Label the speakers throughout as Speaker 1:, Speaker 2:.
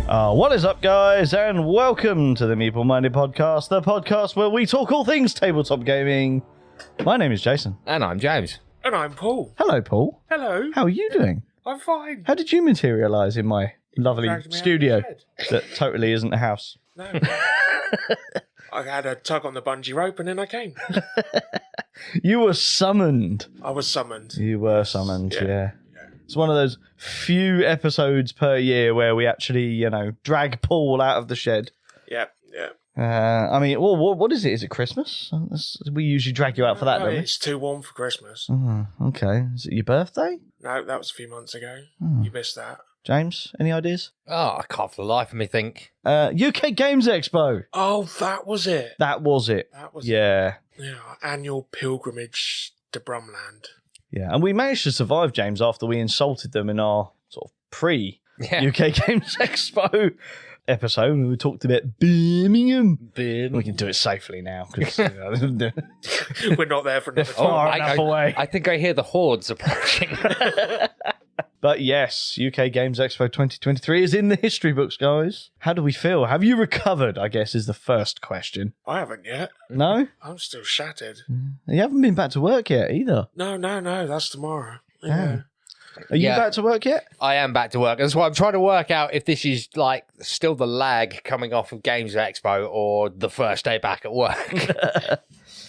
Speaker 1: What is up, guys, and welcome to the Meeple Minded podcast, the podcast where we talk all things tabletop gaming. My name is Jason.
Speaker 2: And I'm James.
Speaker 3: And I'm Paul.
Speaker 1: Hello, Paul.
Speaker 3: Hello.
Speaker 1: How are you doing?
Speaker 3: I'm fine.
Speaker 1: How did you materialise in my lovely
Speaker 3: dragged me out
Speaker 1: studio
Speaker 3: of bed.
Speaker 1: that totally isn't a house?
Speaker 3: No. I had a tug on the bungee rope and then I came.
Speaker 1: You were summoned.
Speaker 3: I was summoned.
Speaker 1: You were summoned, yeah.
Speaker 3: Yeah.
Speaker 1: It's one of those few episodes per year where we actually, drag Paul out of the shed.
Speaker 3: Yep.
Speaker 1: What is it? Is it Christmas? We usually drag you out for that, don't we?
Speaker 3: It's too warm for Christmas.
Speaker 1: Oh, okay. Is it your birthday?
Speaker 3: No, that was a few months ago.
Speaker 1: Oh.
Speaker 3: You missed that.
Speaker 1: James, any ideas?
Speaker 2: Oh, I can't for the life of me think.
Speaker 1: UK Games Expo.
Speaker 3: Oh, that was it.
Speaker 1: That was it.
Speaker 3: Yeah, our annual pilgrimage to Brumland.
Speaker 1: Yeah, and we managed to survive, James, after we insulted them in our sort of pre-UK Games Expo episode. We talked about Birmingham. We can do it safely now. Cause,
Speaker 3: We're not there for another
Speaker 1: far
Speaker 3: time.
Speaker 1: enough away.
Speaker 2: I think I hear the hordes approaching.
Speaker 1: But yes, UK Games Expo 2023 is in the history books, guys. How do we feel? Have you recovered, I guess, is the first question.
Speaker 3: I haven't yet.
Speaker 1: No?
Speaker 3: I'm still shattered.
Speaker 1: You haven't been back to work yet, either.
Speaker 3: No, that's tomorrow.
Speaker 1: Yeah. Are you back to work yet?
Speaker 2: I am back to work. That's why I'm trying to work out if this is like still the lag coming off of Games Expo or the first day back at work.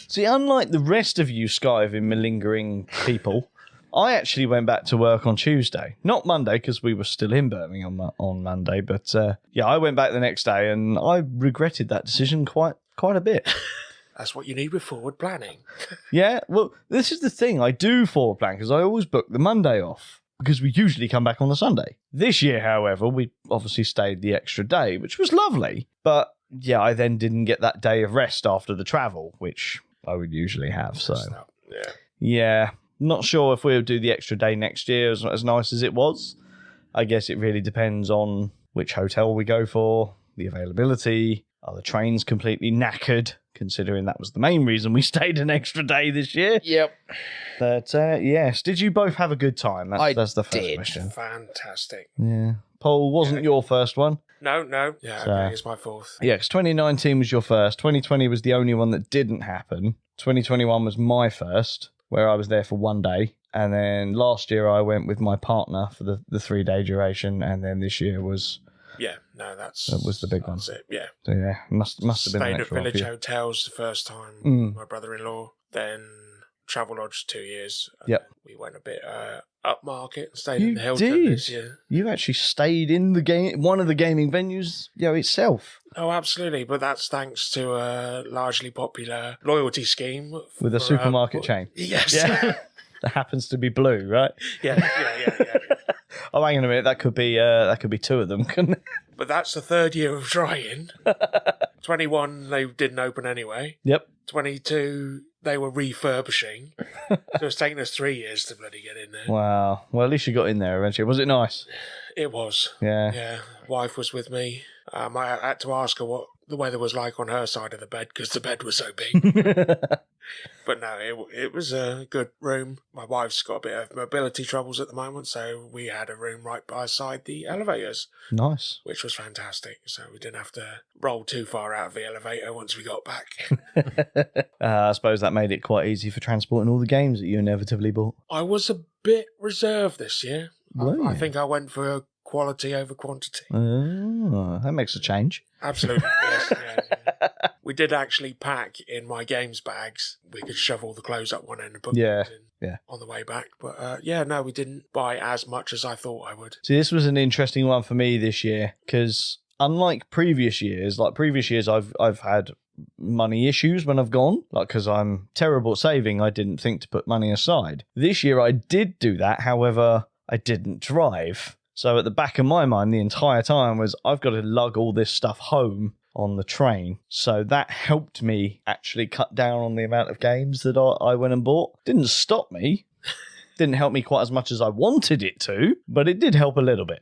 Speaker 1: See, unlike the rest of you skiving, malingering people, I actually went back to work on Tuesday. Not Monday, because we were still in Birmingham on Monday. But I went back the next day, and I regretted that decision quite a bit.
Speaker 3: That's what you need with forward planning.
Speaker 1: Yeah, well, this is the thing. I do forward plan, because I always book the Monday off, because we usually come back on the Sunday. This year, however, we obviously stayed the extra day, which was lovely. But, yeah, I then didn't get that day of rest after the travel, which I would usually have. So, yeah. Not sure if we'll do the extra day next year as nice as it was. I guess it really depends on which hotel we go for, the availability. Are the trains completely knackered, considering that was the main reason we stayed an extra day this year?
Speaker 2: Yep.
Speaker 1: But, yes. Did you both have a good time? That's the first question.
Speaker 3: Fantastic.
Speaker 1: Yeah. Paul, wasn't your first one?
Speaker 3: No. Yeah, okay, it's my fourth.
Speaker 1: Yeah, because 2019 was your first. 2020 was the only one that didn't happen. 2021 was my first, where I was there for 1 day. And then last year I went with my partner for the 3-day duration. And then this year was...
Speaker 3: Yeah, no, that
Speaker 1: was the big one.
Speaker 3: It, yeah.
Speaker 1: So yeah, must have been
Speaker 3: Stayed
Speaker 1: an
Speaker 3: at
Speaker 1: extra one for
Speaker 3: Village
Speaker 1: you.
Speaker 3: Hotels the first time, my brother-in-law. Then Travelodge 2 years.
Speaker 1: Yep.
Speaker 3: We went a bit upmarket and stayed in the
Speaker 1: You
Speaker 3: Hilton
Speaker 1: did.
Speaker 3: this year.
Speaker 1: You actually stayed in the game, one of the gaming venues, itself.
Speaker 3: Oh, absolutely. But that's thanks to a largely popular loyalty scheme.
Speaker 1: With a supermarket chain.
Speaker 3: Yes.
Speaker 1: Yeah. That happens to be blue, right?
Speaker 3: Yeah.
Speaker 1: Oh, hang on a minute. That could be two of them, couldn't it?
Speaker 3: But that's the third year of trying. 21, they didn't open anyway.
Speaker 1: Yep.
Speaker 3: 22, they were refurbishing. So it's taken us 3 years to bloody get in there.
Speaker 1: Wow. Well, at least you got in there eventually. Was it nice?
Speaker 3: It was.
Speaker 1: Yeah.
Speaker 3: Yeah. Wife was with me. I had to ask her what the weather was like on her side of the bed because the bed was so big. But no, it was a good room. My wife's got a bit of mobility troubles at the moment, so we had a room right beside the elevators.
Speaker 1: Nice.
Speaker 3: Which was fantastic. So we didn't have to roll too far out of the elevator once we got back.
Speaker 1: I suppose that made it quite easy for transporting all the games that you inevitably bought.
Speaker 3: I was a bit reserved this year.
Speaker 1: Were
Speaker 3: I
Speaker 1: you?
Speaker 3: think I went for quality over quantity.
Speaker 1: Oh, that makes a change.
Speaker 3: Absolutely, yes. Yeah. We did actually pack in my games bags. We could shove all the clothes up one end and put them in on the way back. But we didn't buy as much as I thought I would.
Speaker 1: See, this was an interesting one for me this year because unlike previous years, I've had money issues when I've gone, because I'm terrible at saving. I didn't think to put money aside. This year I did do that. However, I didn't drive. So at the back of my mind the entire time was I've got to lug all this stuff home on the train. So that helped me actually cut down on the amount of games that I went and bought. Didn't stop me. Didn't help me quite as much as I wanted it to, but it did help a little bit.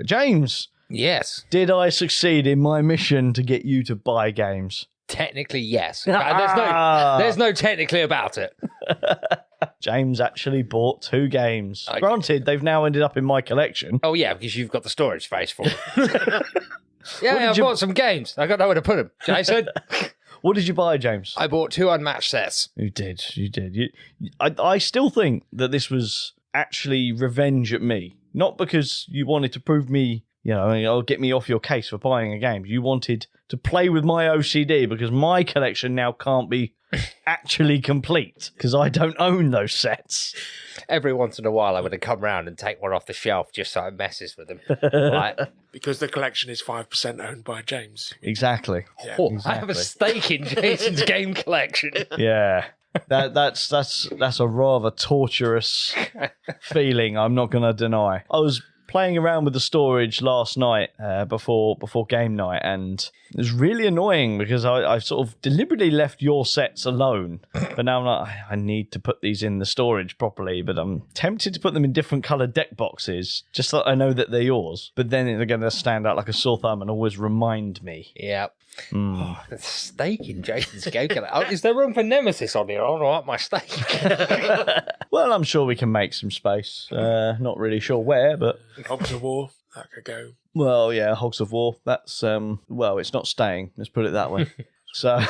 Speaker 1: James.
Speaker 2: Yes.
Speaker 1: Did I succeed in my mission to get you to buy games?
Speaker 2: Technically, yes. There's no technically about it.
Speaker 1: James actually bought 2 games. Granted, they've now ended up in my collection.
Speaker 2: Oh, yeah, because you've got the storage space for them. I bought some games. I got nowhere to put them. Jason?
Speaker 1: What did you buy, James?
Speaker 2: I bought 2 unmatched sets.
Speaker 1: You did. I still think that this was actually revenge at me. Not because you wanted to prove me, or get me off your case for buying a game. You wanted to play with my OCD because my collection now can't be actually complete because I don't own those sets.
Speaker 2: Every once in a while, I would come round and take one off the shelf just so it messes with them. Right?
Speaker 3: Because the collection is 5% owned by James.
Speaker 1: Exactly.
Speaker 3: Yeah.
Speaker 2: Oh, I have a stake in Jason's game collection.
Speaker 1: Yeah. That's a rather torturous feeling, I'm not going to deny. I was playing around with the storage last night before game night, and it was really annoying because I sort of deliberately left your sets alone, but now I'm like, I need to put these in the storage properly, but I'm tempted to put them in different coloured deck boxes just so I know that they're yours, but then they're going to stand out like a sore thumb and always remind me.
Speaker 2: Yeah. Oh, the steak in Jason's game collection. Oh, is there room for Nemesis on here? I want to up my steak.
Speaker 1: Well, I'm sure we can make some space. Not really sure where, but...
Speaker 3: Hogs of War, that could go.
Speaker 1: Well, yeah, Hogs of War. That's, it's not staying. Let's put it that way. So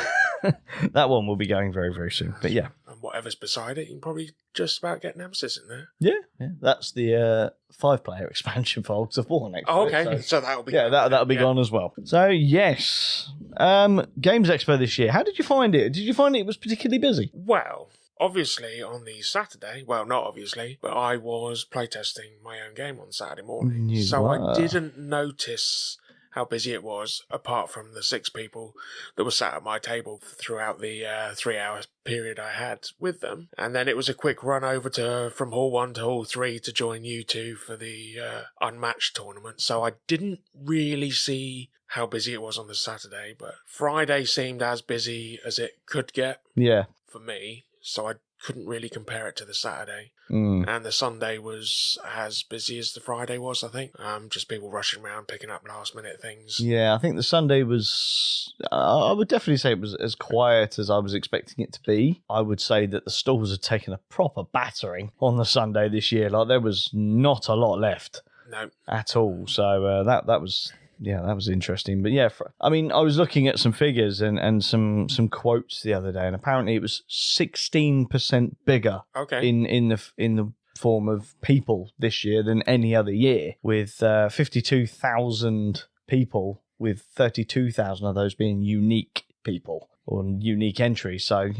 Speaker 1: that one will be going very, very soon. But yeah.
Speaker 3: And whatever's beside it, you can probably just about get Nemesis in there.
Speaker 1: Yeah. That's the 5-player expansion for Hogs of War next
Speaker 3: Oh, okay.
Speaker 1: week,
Speaker 3: So that'll be
Speaker 1: yeah, that'll be gone as well. So, yes. Games Expo this year. How did you find it? Did you find it was particularly busy?
Speaker 3: Well, obviously on the Saturday, well, not obviously, but I was playtesting my own game on Saturday morning.
Speaker 1: You
Speaker 3: So
Speaker 1: were.
Speaker 3: I didn't notice how busy it was, apart from the 6 people that were sat at my table throughout the 3-hour period I had with them. And then it was a quick run over from Hall 1 to Hall 3 to join you two for the Unmatched tournament. So I didn't really see how busy it was on the Saturday, but Friday seemed as busy as it could get
Speaker 1: Yeah.
Speaker 3: for me. So I couldn't really compare it to the Saturday.
Speaker 1: Mm.
Speaker 3: And the Sunday was as busy as the Friday was, I think. Just people rushing around, picking up last-minute things.
Speaker 1: Yeah, I think the Sunday was... I would definitely say it was as quiet as I was expecting it to be. I would say that the stalls had taken a proper battering on the Sunday this year. Like, there was not a lot left.
Speaker 3: No.
Speaker 1: At all. So that was... Yeah, that was interesting. But yeah, I was looking at some figures and some quotes the other day, and apparently it was 16% bigger
Speaker 3: Okay.
Speaker 1: in the form of people this year than any other year, with 52,000 people, with 32,000 of those being unique people or unique entries. So,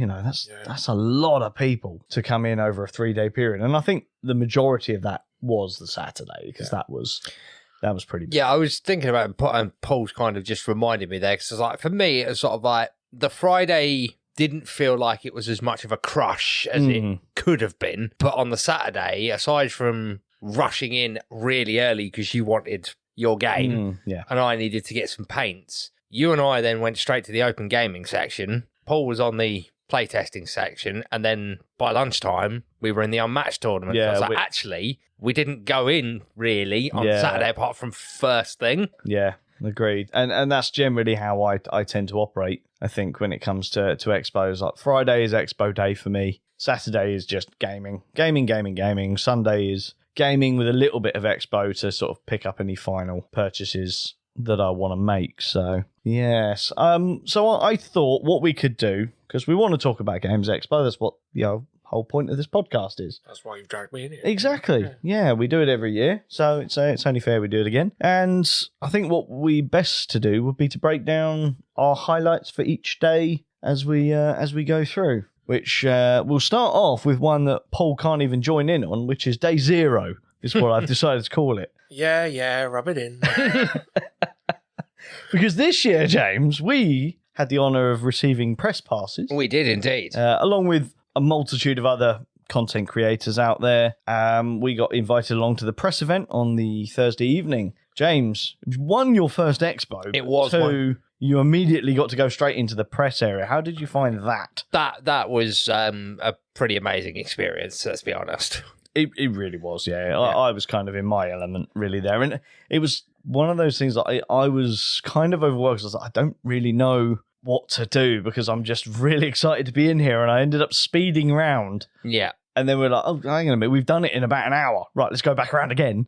Speaker 1: that's a lot of people to come in over a 3-day period. And I think the majority of that was the Saturday, because that was pretty big.
Speaker 2: Yeah, I was thinking about it, and Paul's kind of just reminded me there, because it's like, for me, it's sort of like the Friday didn't feel like it was as much of a crush as it could have been. But on the Saturday, aside from rushing in really early because you wanted your game and I needed to get some paints, you and I then went straight to the open gaming section. Paul was on the playtesting section, and then by lunchtime, we were in the Unmatched tournament.
Speaker 1: Yeah,
Speaker 2: so I was like, actually, we didn't go in really on Saturday apart from first thing.
Speaker 1: Yeah, agreed. And that's generally how I tend to operate, I think, when it comes to expos. Like, Friday is expo day for me. Saturday is just gaming. Sunday is gaming with a little bit of expo to sort of pick up any final purchases that I want to make. So, yes. So I thought what we could do, because we want to talk about Games Expo, that's what the whole point of this podcast is.
Speaker 3: That's why you've dragged me in here.
Speaker 1: Exactly. Yeah, we do it every year, so it's only fair we do it again. And I think what we best to do would be to break down our highlights for each day as we go through, which we'll start off with one that Paul can't even join in on, which is day 0, is what I've decided to call it.
Speaker 3: Yeah, rub it in.
Speaker 1: Because this year, James, we had the honour of receiving press passes.
Speaker 2: We did indeed.
Speaker 1: Along with a multitude of other content creators out there. We got invited along to the press event on the Thursday evening. James, one, your first expo.
Speaker 2: It was
Speaker 1: 2,
Speaker 2: one.
Speaker 1: You immediately got to go straight into the press area. How did you find that?
Speaker 2: That was a pretty amazing experience, let's be honest.
Speaker 1: It really was, yeah. I was kind of in my element, really, there. And it was one of those things that I was kind of overworked. I was like, I don't really know what to do because I'm just really excited to be in here. And I ended up speeding around.
Speaker 2: Yeah.
Speaker 1: And then we're like, oh, hang on a minute, we've done it in about an hour. Right, let's go back around again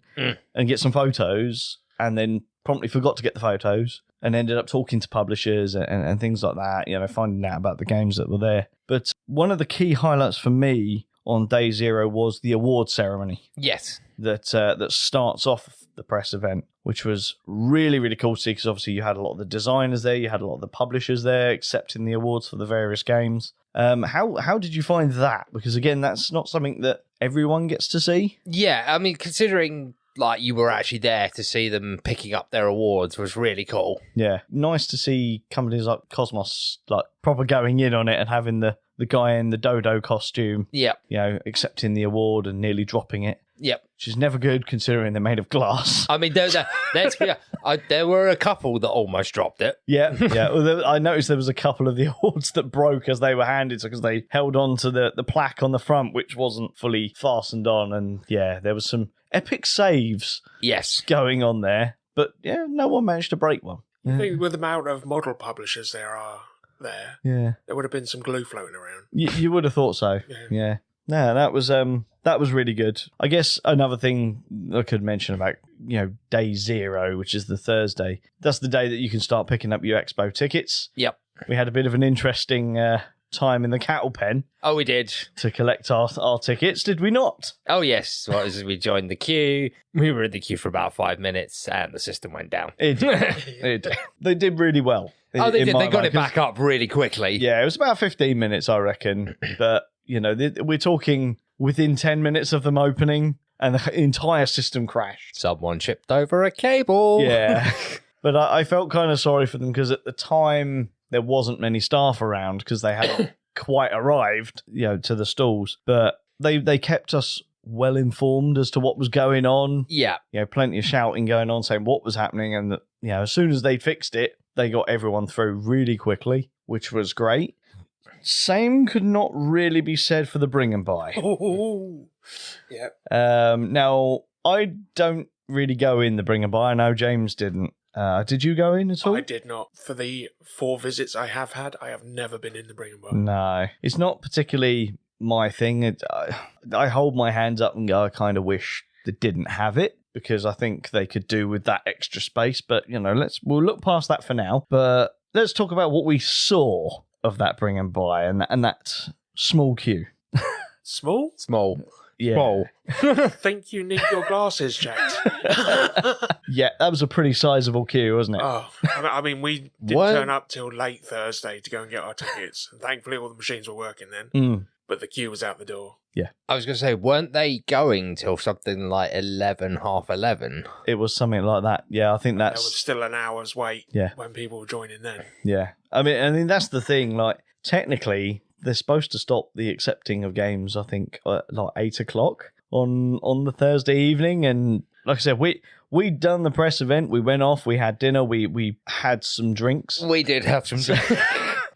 Speaker 1: and get some photos. And then promptly forgot to get the photos and ended up talking to publishers and things like that, you know, finding out about the games that were there. But one of the key highlights for me on day 0 was the award ceremony.
Speaker 2: Yes.
Speaker 1: That starts off the press event, which was really, really cool to see, because obviously you had a lot of the designers there, you had a lot of the publishers there accepting the awards for the various games. How did you find that? Because again, that's not something that everyone gets to see.
Speaker 2: Yeah, I mean, considering like you were actually there to see them picking up their awards was really cool.
Speaker 1: Yeah, nice to see companies like Cosmos like proper going in on it and having the guy in the dodo costume,
Speaker 2: Yep.
Speaker 1: you know, accepting the award and nearly dropping it.
Speaker 2: Yep.
Speaker 1: Which is never good considering they're made of glass.
Speaker 2: I mean, there were a couple that almost dropped it.
Speaker 1: Yeah. Well, I noticed there was a couple of the awards that broke as they were handed, because they held on to the plaque on the front, which wasn't fully fastened on. And yeah, there was some epic saves
Speaker 2: Yes.
Speaker 1: going on there. But yeah, no one managed to break one.
Speaker 3: I think with the amount of model publishers there are there, there would have been some glue floating around.
Speaker 1: You would have thought so. Yeah. No, that was really good. I guess another thing I could mention about, you know, day 0, which is the Thursday. That's the day that you can start picking up your Expo tickets.
Speaker 2: Yep.
Speaker 1: We had a bit of an interesting time in the cattle pen.
Speaker 2: Oh, we did.
Speaker 1: To collect our tickets, did we not?
Speaker 2: Oh, yes. Well, as we joined the queue, we were in the queue for about 5 minutes and the system went down.
Speaker 1: It did. They did really well.
Speaker 2: Oh, they did. They got it back up really quickly.
Speaker 1: Yeah, it was about 15 minutes, I reckon. But, you know, we're talking within 10 minutes of them opening and the entire system crashed.
Speaker 2: Someone chipped over a cable.
Speaker 1: Yeah. But I felt kind of sorry for them, because at the time there wasn't many staff around, because they hadn't quite arrived, you know, to the stalls. But they kept us well informed as to what was going on.
Speaker 2: Yeah.
Speaker 1: You know, plenty of shouting going on, saying what was happening. And, you know, as soon as they fixed it, they got everyone through really quickly, which was great. Same could not really be said for the bring and buy.
Speaker 3: Oh, yeah.
Speaker 1: Now, I don't really go in the bring and buy. I know James didn't. Did you go in at all?
Speaker 3: I did not. For the 4 visits I have had, I have never been in the bring and buy.
Speaker 1: No, it's not particularly my thing. I hold my hands up and go, I kind of wish they didn't have it, because I think they could do with that extra space. But, you know, we'll look past that for now. But let's talk about what we saw of that bring and buy and that small queue.
Speaker 3: Small?
Speaker 2: Small.
Speaker 1: Yeah.
Speaker 2: Small.
Speaker 3: Think you need your glasses checked.
Speaker 1: Yeah, that was a pretty sizable queue, wasn't it?
Speaker 3: Oh, I mean, we didn't turn up till late Thursday to go and get our tickets. And thankfully, all the machines were working then. But the queue was out the door.
Speaker 1: Yeah.
Speaker 2: I was going to say, weren't they going till something like 11, half 11?
Speaker 1: It was something like that. Yeah, I think
Speaker 3: There
Speaker 1: that's...
Speaker 3: was still an hour's wait when people were joining then.
Speaker 1: Yeah. I mean, that's the thing. Like, technically, they're supposed to stop the accepting of games, I think, at like 8 o'clock on the Thursday evening. And like I said, we'd done the press event. We went off. We had dinner. We had some drinks.
Speaker 2: We did have some drinks.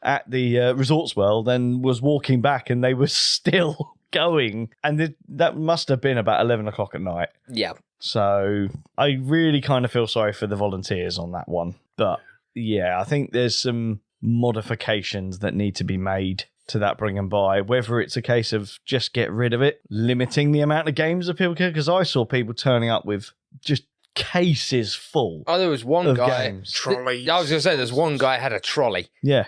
Speaker 1: At the Resorts World, and was walking back, and they were still going. And that must have been about 11 o'clock at night.
Speaker 2: Yeah.
Speaker 1: So I really kind of feel sorry for the volunteers on that one. But yeah, I think there's some modifications that need to be made to that bring and buy, whether it's a case of just get rid of it, limiting the amount of games that people can, because I saw people turning up with just cases full.
Speaker 2: Oh, there was one guy.
Speaker 1: Games.
Speaker 3: Trolleys.
Speaker 2: I was going to say, there's one guy had a trolley.
Speaker 1: Yeah,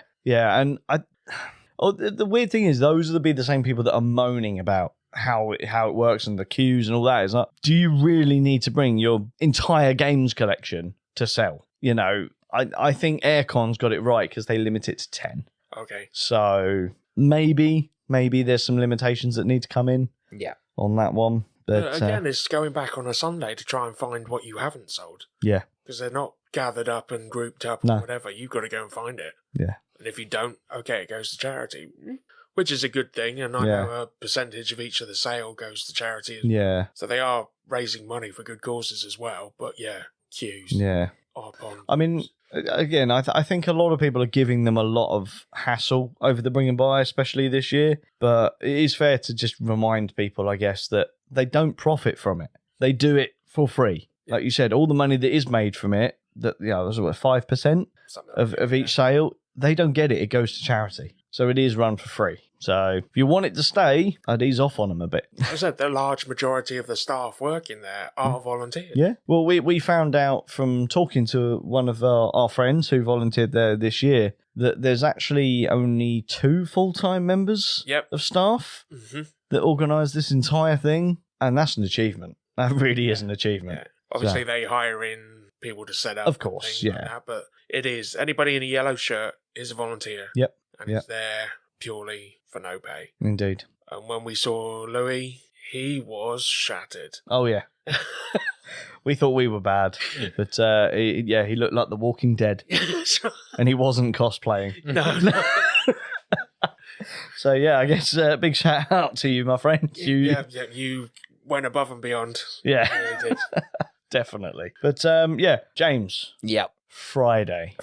Speaker 1: and the weird thing is, those will be the same people that are moaning about how it works and the queues and all that. It's like, do you really need to bring your entire games collection to sell? You know, I think Aircon's got it right, because they limit it to 10.
Speaker 3: Okay.
Speaker 1: So maybe there's some limitations that need to come in.
Speaker 2: Yeah.
Speaker 1: On that one. But
Speaker 3: again, it's going back on a Sunday to try and find what you haven't sold.
Speaker 1: Yeah.
Speaker 3: Because they're not gathered up and grouped up
Speaker 1: No.
Speaker 3: or whatever. You've got to go and find it.
Speaker 1: Yeah.
Speaker 3: And if you don't, okay, it goes to charity, which is a good thing. And I know a percentage of each of the sale goes to charity.
Speaker 1: Yeah.
Speaker 3: So they are raising money for good causes as well. But yeah, queues.
Speaker 1: Yeah.
Speaker 3: Upon.
Speaker 1: I mean, again, I think a lot of people are giving them a lot of hassle over the bring and buy, especially this year. But it is fair to just remind people, I guess, that they don't profit from it. They do it for free. Like you said, all the money that is made from it, that, you know, was what, 5% of each sale they don't get it. It goes to charity. So it is run for free. So if you want it to stay, I'd ease off on them a bit.
Speaker 3: I said the large majority of the staff working there are volunteers.
Speaker 1: Yeah. Well, we found out from talking to one of our friends who volunteered there this year that there's actually only 2 full-time members of staff that organise this entire thing. And that's an achievement. That really is an achievement.
Speaker 3: Yeah. Obviously, they hire in people to set up.
Speaker 1: Of course,
Speaker 3: like that, but it is. Anybody in a yellow shirt is a volunteer.
Speaker 1: Yep.
Speaker 3: And is there purely for no pay.
Speaker 1: Indeed.
Speaker 3: And when we saw Louis, he was shattered.
Speaker 1: Oh, yeah. We thought we were bad. But, he looked like the Walking Dead. And he wasn't cosplaying.
Speaker 3: No.
Speaker 1: So, yeah, I guess big shout out to you, my friend.
Speaker 3: You went above and beyond.
Speaker 1: Yeah.
Speaker 3: You did.
Speaker 1: Definitely. But, James.
Speaker 2: Yep.
Speaker 1: Friday.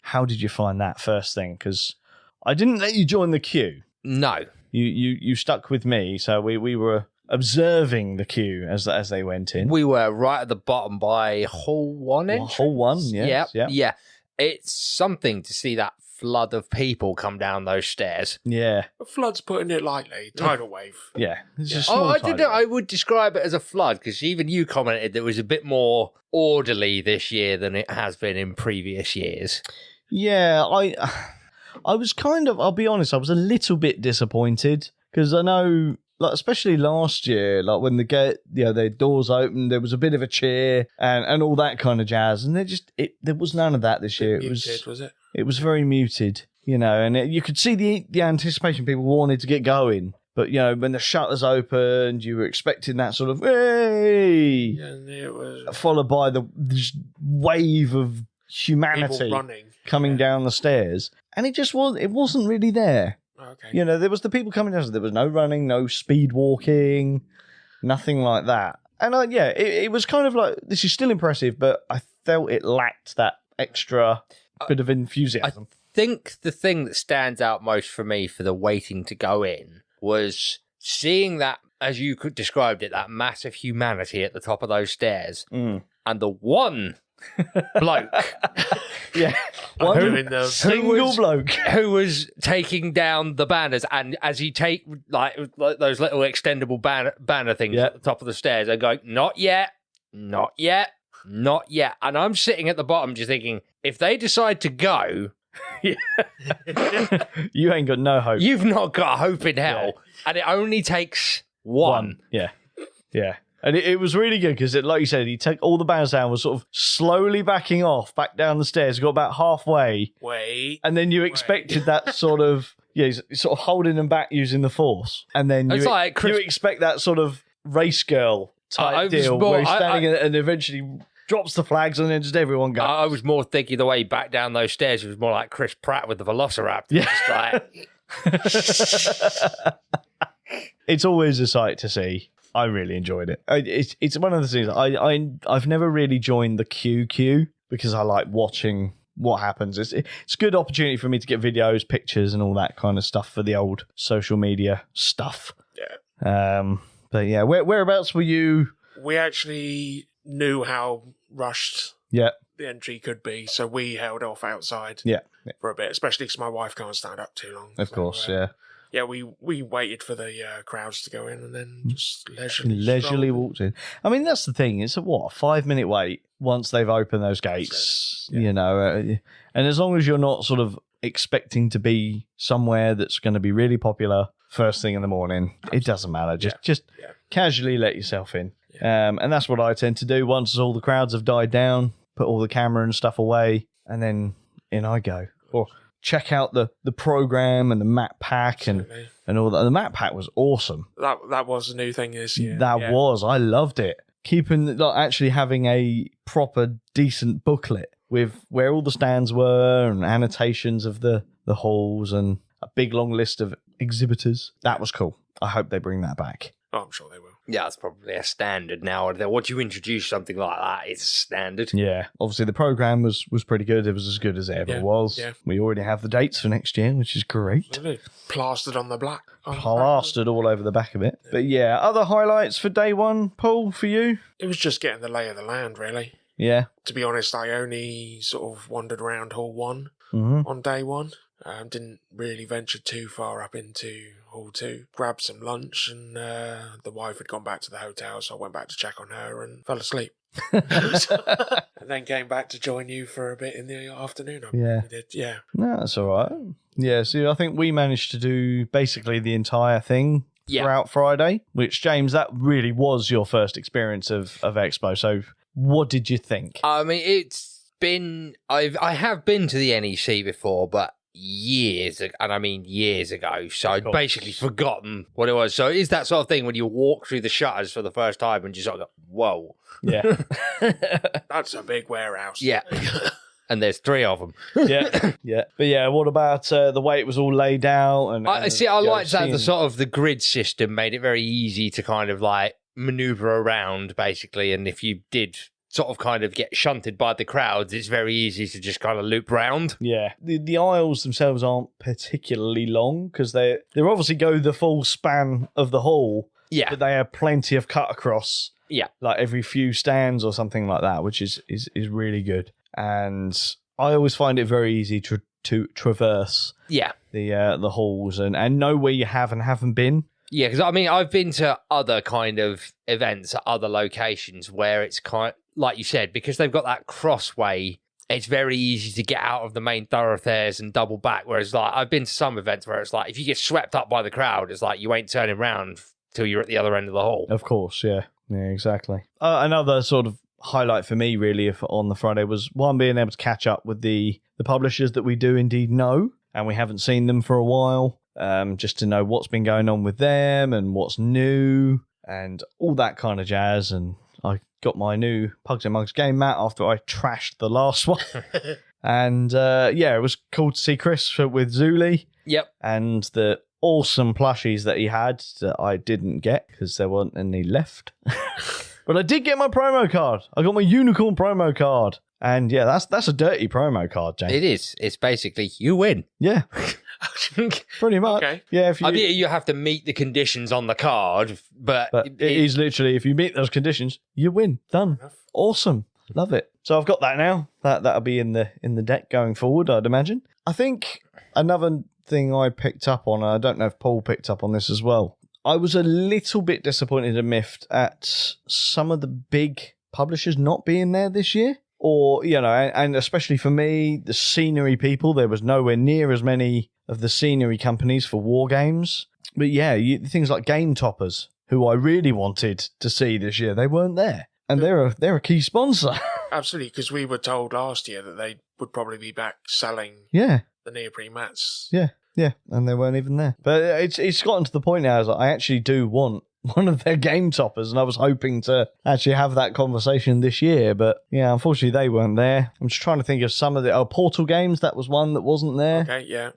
Speaker 1: How did you find that first thing? Because I didn't let you join the queue.
Speaker 2: No.
Speaker 1: You stuck with me, so we were observing the queue as they went in.
Speaker 2: We were right at the bottom by Hall 1 entrance.
Speaker 1: Hall 1, yes.
Speaker 2: Yeah. It's something to see that flood of people come down those stairs.
Speaker 1: Yeah.
Speaker 3: A flood's putting it lightly. Tidal wave.
Speaker 1: Yeah. It's a small tidal wave.
Speaker 2: I would describe it as a flood because even you commented that it was a bit more orderly this year than it has been in previous years.
Speaker 1: Yeah, I was kind of, I'll be honest, I was a little bit disappointed because I know, like, especially last year, like when the doors opened, there was a bit of a cheer and all that kind of jazz, and there was none of that this year.
Speaker 3: Was it?
Speaker 1: It was very muted, and you could see the anticipation. People wanted to get going, but when the shutters opened, you were expecting that sort of hey,
Speaker 3: and it was
Speaker 1: followed by this wave of humanity coming down the stairs, and it wasn't really there.
Speaker 3: Okay.
Speaker 1: There was the people coming down. There was no running, no speed walking, nothing like that. And it was kind of like, this is still impressive, but I felt it lacked that extra bit of enthusiasm.
Speaker 2: I think the thing that stands out most for me for the waiting to go in was seeing that, as you described it, that massive humanity at the top of those stairs, and the one bloke.
Speaker 1: Yeah, one single bloke
Speaker 2: who was taking down the banners, and as he like those little extendable banner things at the top of the stairs, and going, not yet, not yet, not yet. And I'm sitting at the bottom just thinking, if they decide to go,
Speaker 1: you ain't got no hope.
Speaker 2: You've not got hope in hell. And it only takes one.
Speaker 1: Yeah. And it was really good because, like you said, he took all the banners down, was sort of slowly backing off, back down the stairs, got about halfway.
Speaker 3: And
Speaker 1: then you expected that sort of, he's sort of holding them back using the force. And then you expect that sort of race girl type deal where he's standing and eventually drops the flags and then just everyone goes.
Speaker 2: I was more thinking the way he back down those stairs, it was more like Chris Pratt with the Velociraptor.
Speaker 1: Yeah. It's always a sight to see. I really enjoyed it. It's one of the things I've never really joined the queue because I like watching what happens. It's a good opportunity for me to get videos, pictures, and all that kind of stuff for the old social media stuff.
Speaker 3: Yeah.
Speaker 1: But yeah, whereabouts were you?
Speaker 3: We actually knew how rushed the entry could be, so we held off outside for a bit, especially because my wife can't stand up too long.
Speaker 1: Of course, yeah.
Speaker 3: Yeah, we waited for the crowds to go in and then just
Speaker 1: leisurely walked in. I mean, that's the thing. It's a 5-minute wait once they've opened those gates, and as long as you're not sort of expecting to be somewhere that's going to be really popular first thing in the morning, it doesn't matter. Just casually let yourself in. Yeah. And that's what I tend to do once all the crowds have died down, put all the camera and stuff away, and then in I go. Or check out the program and the map pack and all that. The map pack was awesome.
Speaker 3: That was a new thing this year.
Speaker 1: I loved it. Actually having a proper decent booklet with where all the stands were and annotations of the halls and a big long list of exhibitors. That was cool. I hope they bring that back.
Speaker 3: Oh, I'm sure they will.
Speaker 2: Yeah, it's probably a standard now. Once you introduce something like that, it's standard.
Speaker 1: Yeah. Obviously, the program was pretty good. It was as good as it ever was. Yeah. We already have the dates for next year, which is great.
Speaker 3: Absolutely. Plastered on the black.
Speaker 1: Plastered all over the back of it. Yeah. But yeah, other highlights for day one, Paul, for you?
Speaker 3: It was just getting the lay of the land, really.
Speaker 1: Yeah.
Speaker 3: To be honest, I only sort of wandered around Hall 1. on day one. Didn't really venture too far up into Hall 2. Grabbed some lunch, and the wife had gone back to the hotel, so I went back to check on her and fell asleep. And then came back to join you for a bit in the afternoon. Yeah.
Speaker 1: No, that's all right. Yeah, so I think we managed to do basically the entire thing throughout Friday, which, James, that really was your first experience of Expo. So what did you think?
Speaker 2: I mean, it's been... I have been to the NEC before, but years ago, and I mean years ago, so I'd basically forgotten what it was. So it is that sort of thing when you walk through the shutters for the first time and you sort of go, whoa.
Speaker 1: Yeah.
Speaker 3: That's a big warehouse.
Speaker 2: Yeah. And there's 3 of them.
Speaker 1: Yeah. But yeah, what about the way it was all laid out? And
Speaker 2: I liked that the sort of the grid system made it very easy to kind of like maneuver around, basically. And if you did sort of kind of get shunted by the crowds, it's very easy to just kind of loop round.
Speaker 1: Yeah. The aisles themselves aren't particularly long because they obviously go the full span of the hall.
Speaker 2: Yeah.
Speaker 1: But they have plenty of cut across.
Speaker 2: Yeah.
Speaker 1: Like every few stands or something like that, which is really good. And I always find it very easy to traverse the halls and know where you have and haven't been.
Speaker 2: Yeah, because I mean, I've been to other kind of events at other locations where it's kind of, like you said, because they've got that crossway, it's very easy to get out of the main thoroughfares and double back. Whereas, like, I've been to some events where it's like, if you get swept up by the crowd, it's like you ain't turning around till you're at the other end of the hall.
Speaker 1: Of course, yeah. Yeah, exactly. Another sort of highlight for me, really, on the Friday was, one, being able to catch up with the publishers that we do indeed know, and we haven't seen them for a while, just to know what's been going on with them and what's new and all that kind of jazz. And I got my new Pugs and Mugs game mat after I trashed the last one. And it was cool to see Chris with Zuli.
Speaker 2: Yep.
Speaker 1: And the awesome plushies that he had that I didn't get because there weren't any left. But I did get my promo card. I got my unicorn promo card. And yeah, that's a dirty promo card, James.
Speaker 2: It is. It's basically, you win.
Speaker 1: Yeah. Pretty much.
Speaker 3: Okay.
Speaker 1: Yeah,
Speaker 2: I mean, you have to meet the conditions on the card, but
Speaker 1: it is literally, if you meet those conditions, you win. Done. Awesome. Love it. So I've got that now. That'll be in the deck going forward, I'd imagine. I think another thing I picked up on, I don't know if Paul picked up on this as well. I was a little bit disappointed and miffed at some of the big publishers not being there this year. Or, and especially for me, the scenery people, there was nowhere near as many of the scenery companies for war games. But yeah, things like Game Toppers, who I really wanted to see this year, they weren't there. And they're a key sponsor.
Speaker 3: Absolutely, because we were told last year that they would probably be back selling the neoprene mats.
Speaker 1: Yeah, and they weren't even there. But it's gotten to the point now, is I actually do want one of their Game Toppers, and I was hoping to actually have that conversation this year, but yeah, unfortunately they weren't there. I'm just trying to think of some of the Portal Games. That was one that wasn't there.
Speaker 3: Okay, yeah.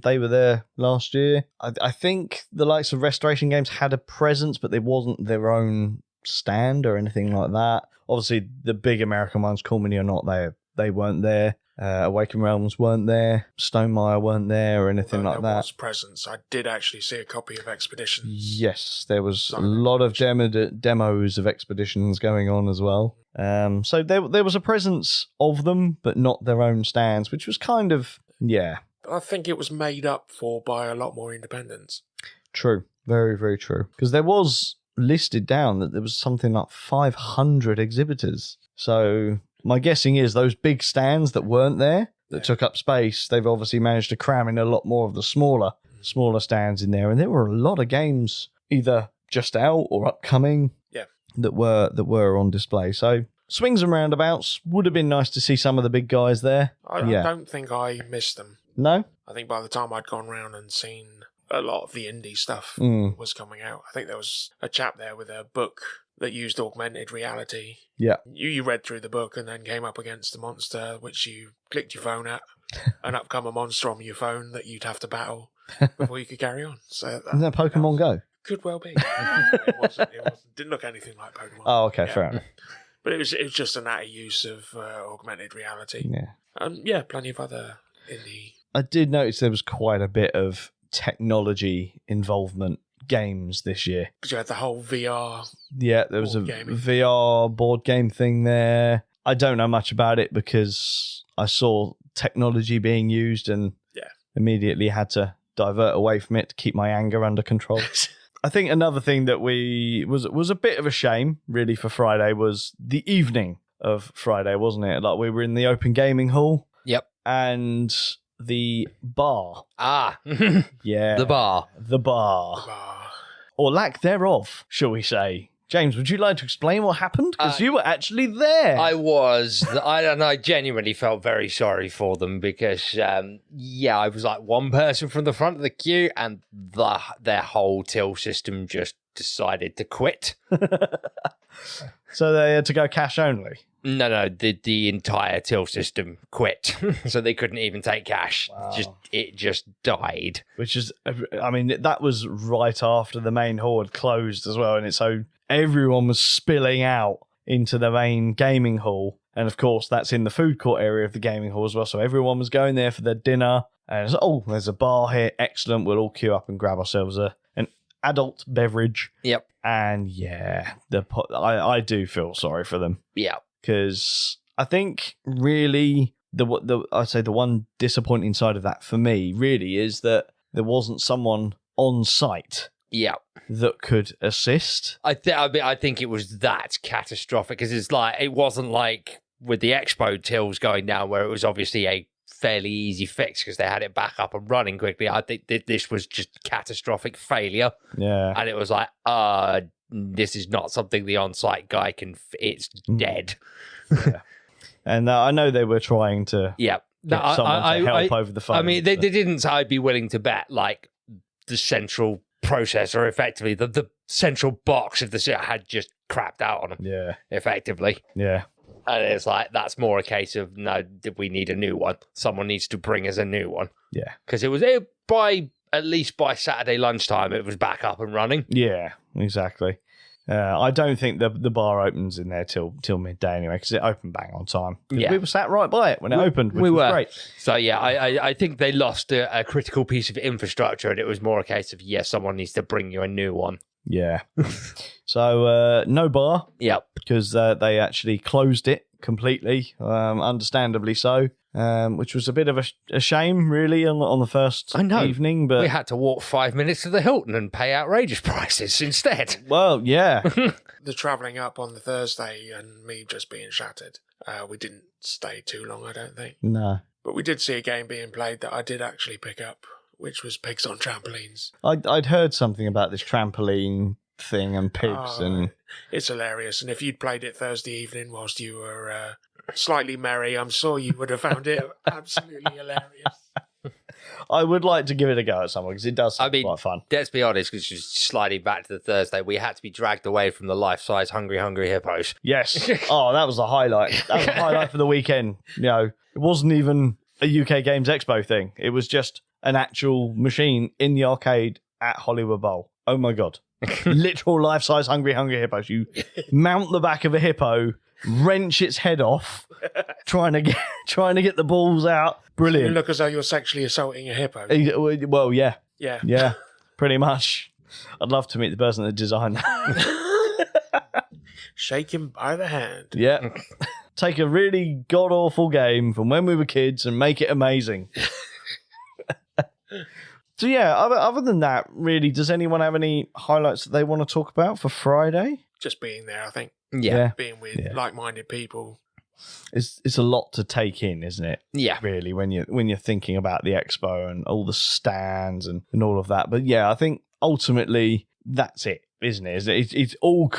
Speaker 1: They were there last year. I think the likes of Restoration Games had a presence, but they wasn't their own stand or anything like that. Obviously, the big American ones, Call Me or Not, they weren't there. Awaken Realms weren't there. Stonemaier weren't there or anything like that.
Speaker 3: There was presence. I did actually see a copy of Expeditions.
Speaker 1: Yes, there was a lot of demos of Expeditions going on as well. So there was a presence of them, but not their own stands, which was kind of, yeah.
Speaker 3: I think it was made up for by a lot more independents.
Speaker 1: True. Very, very true. Because there was listed down that there was something like 500 exhibitors. So my guessing is those big stands that weren't there, that took up space, they've obviously managed to cram in a lot more of the smaller stands in there. And there were a lot of games either just out or upcoming that were on display. So swings and roundabouts, would have been nice to see some of the big guys there.
Speaker 3: I don't think I missed them.
Speaker 1: No?
Speaker 3: I think by the time I'd gone round and seen a lot of the indie stuff was coming out, I think there was a chap there with a book that used augmented reality. Yeah. You read through the book and then came up against a monster which you clicked your phone at, and up come a monster on your phone that you'd have to battle before you could carry on. So
Speaker 1: Isn't that Pokemon Go?
Speaker 3: Could well be. It wasn't. Didn't look anything like Pokemon.
Speaker 1: Oh, okay, fair enough.
Speaker 3: But it was just an added use of augmented reality.
Speaker 1: Yeah.
Speaker 3: Plenty of other indie.
Speaker 1: I did notice there was quite a bit of technology involvement games this year.
Speaker 3: Because you had the whole VR.
Speaker 1: Yeah, there was a VR board game thing there. I don't know much about it because I saw technology being used, and immediately had to divert away from it to keep my anger under control. I think another thing that was a bit of a shame, really, for Friday was the evening of Friday, wasn't it? Like, we were in the open gaming hall.
Speaker 2: Yep.
Speaker 1: And the bar.
Speaker 2: Ah.
Speaker 1: Yeah.
Speaker 2: The bar.
Speaker 1: The bar. Or lack thereof, shall we say. James, would you like to explain what happened? Because you were actually there.
Speaker 2: I was. I genuinely felt very sorry for them because, I was like one person from the front of the queue and their whole till system just decided to quit.
Speaker 1: So they had to go cash only?
Speaker 2: No, the entire till system quit. So they couldn't even take cash.
Speaker 1: Wow.
Speaker 2: It just died.
Speaker 1: Which is, I mean, that was right after the main hall had closed as well, and so everyone was spilling out into the main gaming hall. And of course, that's in the food court area of the gaming hall as well. So everyone was going there for their dinner. And it's, there's a bar here. Excellent. We'll all queue up and grab ourselves an adult beverage.
Speaker 2: Yep.
Speaker 1: And yeah, I do feel sorry for them.
Speaker 2: Yeah.
Speaker 1: Because I think really I'd say the one disappointing side of that for me really is that there wasn't someone on site.
Speaker 2: Yeah.
Speaker 1: That could assist.
Speaker 2: I think it was that catastrophic because it wasn't like with the Expo tills going down where it was obviously a fairly easy fix because they had it back up and running quickly. I think this was just catastrophic failure.
Speaker 1: Yeah.
Speaker 2: And it was like, this is not something the on-site guy can. It's dead.
Speaker 1: Yeah. And I know they were trying to get someone to help over the phone.
Speaker 2: I mean, they didn't say I'd be willing to bet like the central processor, effectively the central box of the set had just crapped out on them.
Speaker 1: Yeah.
Speaker 2: Effectively.
Speaker 1: Yeah.
Speaker 2: And it's like, that's more a case of, no, we need a new one. Someone needs to bring us a new one.
Speaker 1: Yeah.
Speaker 2: Because at least by Saturday lunchtime, it was back up and running.
Speaker 1: Yeah, exactly. I don't think the bar opens in there till midday anyway, because it opened bang on time.
Speaker 2: Yeah.
Speaker 1: We were sat right by it when it opened, which was great.
Speaker 2: So yeah, I think they lost a critical piece of infrastructure, and it was more a case of, someone needs to bring you a new one.
Speaker 1: Yeah. So no bar.
Speaker 2: Yep.
Speaker 1: Because they actually closed it completely, understandably so. Which was a bit of a shame, really, on the first evening. But
Speaker 2: we had to walk 5 minutes to the Hilton and pay outrageous prices instead.
Speaker 1: Well, yeah.
Speaker 3: The travelling up on the Thursday and me just being shattered, we didn't stay too long, I don't think.
Speaker 1: No.
Speaker 3: But we did see a game being played that I did actually pick up, which was Pigs on Trampolines.
Speaker 1: I'd heard something about this trampoline thing and pigs, and
Speaker 3: it's hilarious. And if you'd played it Thursday evening whilst you were slightly merry, I'm sure you would have found it absolutely hilarious.
Speaker 1: I would like to give it a go at some point because it does sound quite fun.
Speaker 2: Let's be honest, because just sliding back to the Thursday, we had to be dragged away from the life-size Hungry Hippos.
Speaker 1: Yes. Oh, that was the highlight. That was the highlight for the weekend. It wasn't even a UK Games Expo thing. It was just an actual machine in the arcade at Hollywood Bowl. Oh my God. Literal life-size Hungry Hippos. You mount the back of a hippo, wrench its head off, trying to get the balls out. Brilliant.
Speaker 3: You look as though you're sexually assaulting a hippo.
Speaker 1: Well, yeah.
Speaker 3: Yeah.
Speaker 1: Yeah, pretty much. I'd love to meet the person that designed that.
Speaker 3: Shake him by the hand.
Speaker 1: Yeah. Take a really god-awful game from when we were kids and make it amazing. So yeah, other than that, really, does anyone have any highlights that they want to talk about for Friday?
Speaker 3: Just being there, I think.
Speaker 2: Yeah.
Speaker 3: Being with like-minded people.
Speaker 1: It's a lot to take in, isn't it?
Speaker 2: Yeah.
Speaker 1: Really, when you're thinking about the expo and all the stands and all of that. But yeah, I think ultimately that's it, isn't it? It's all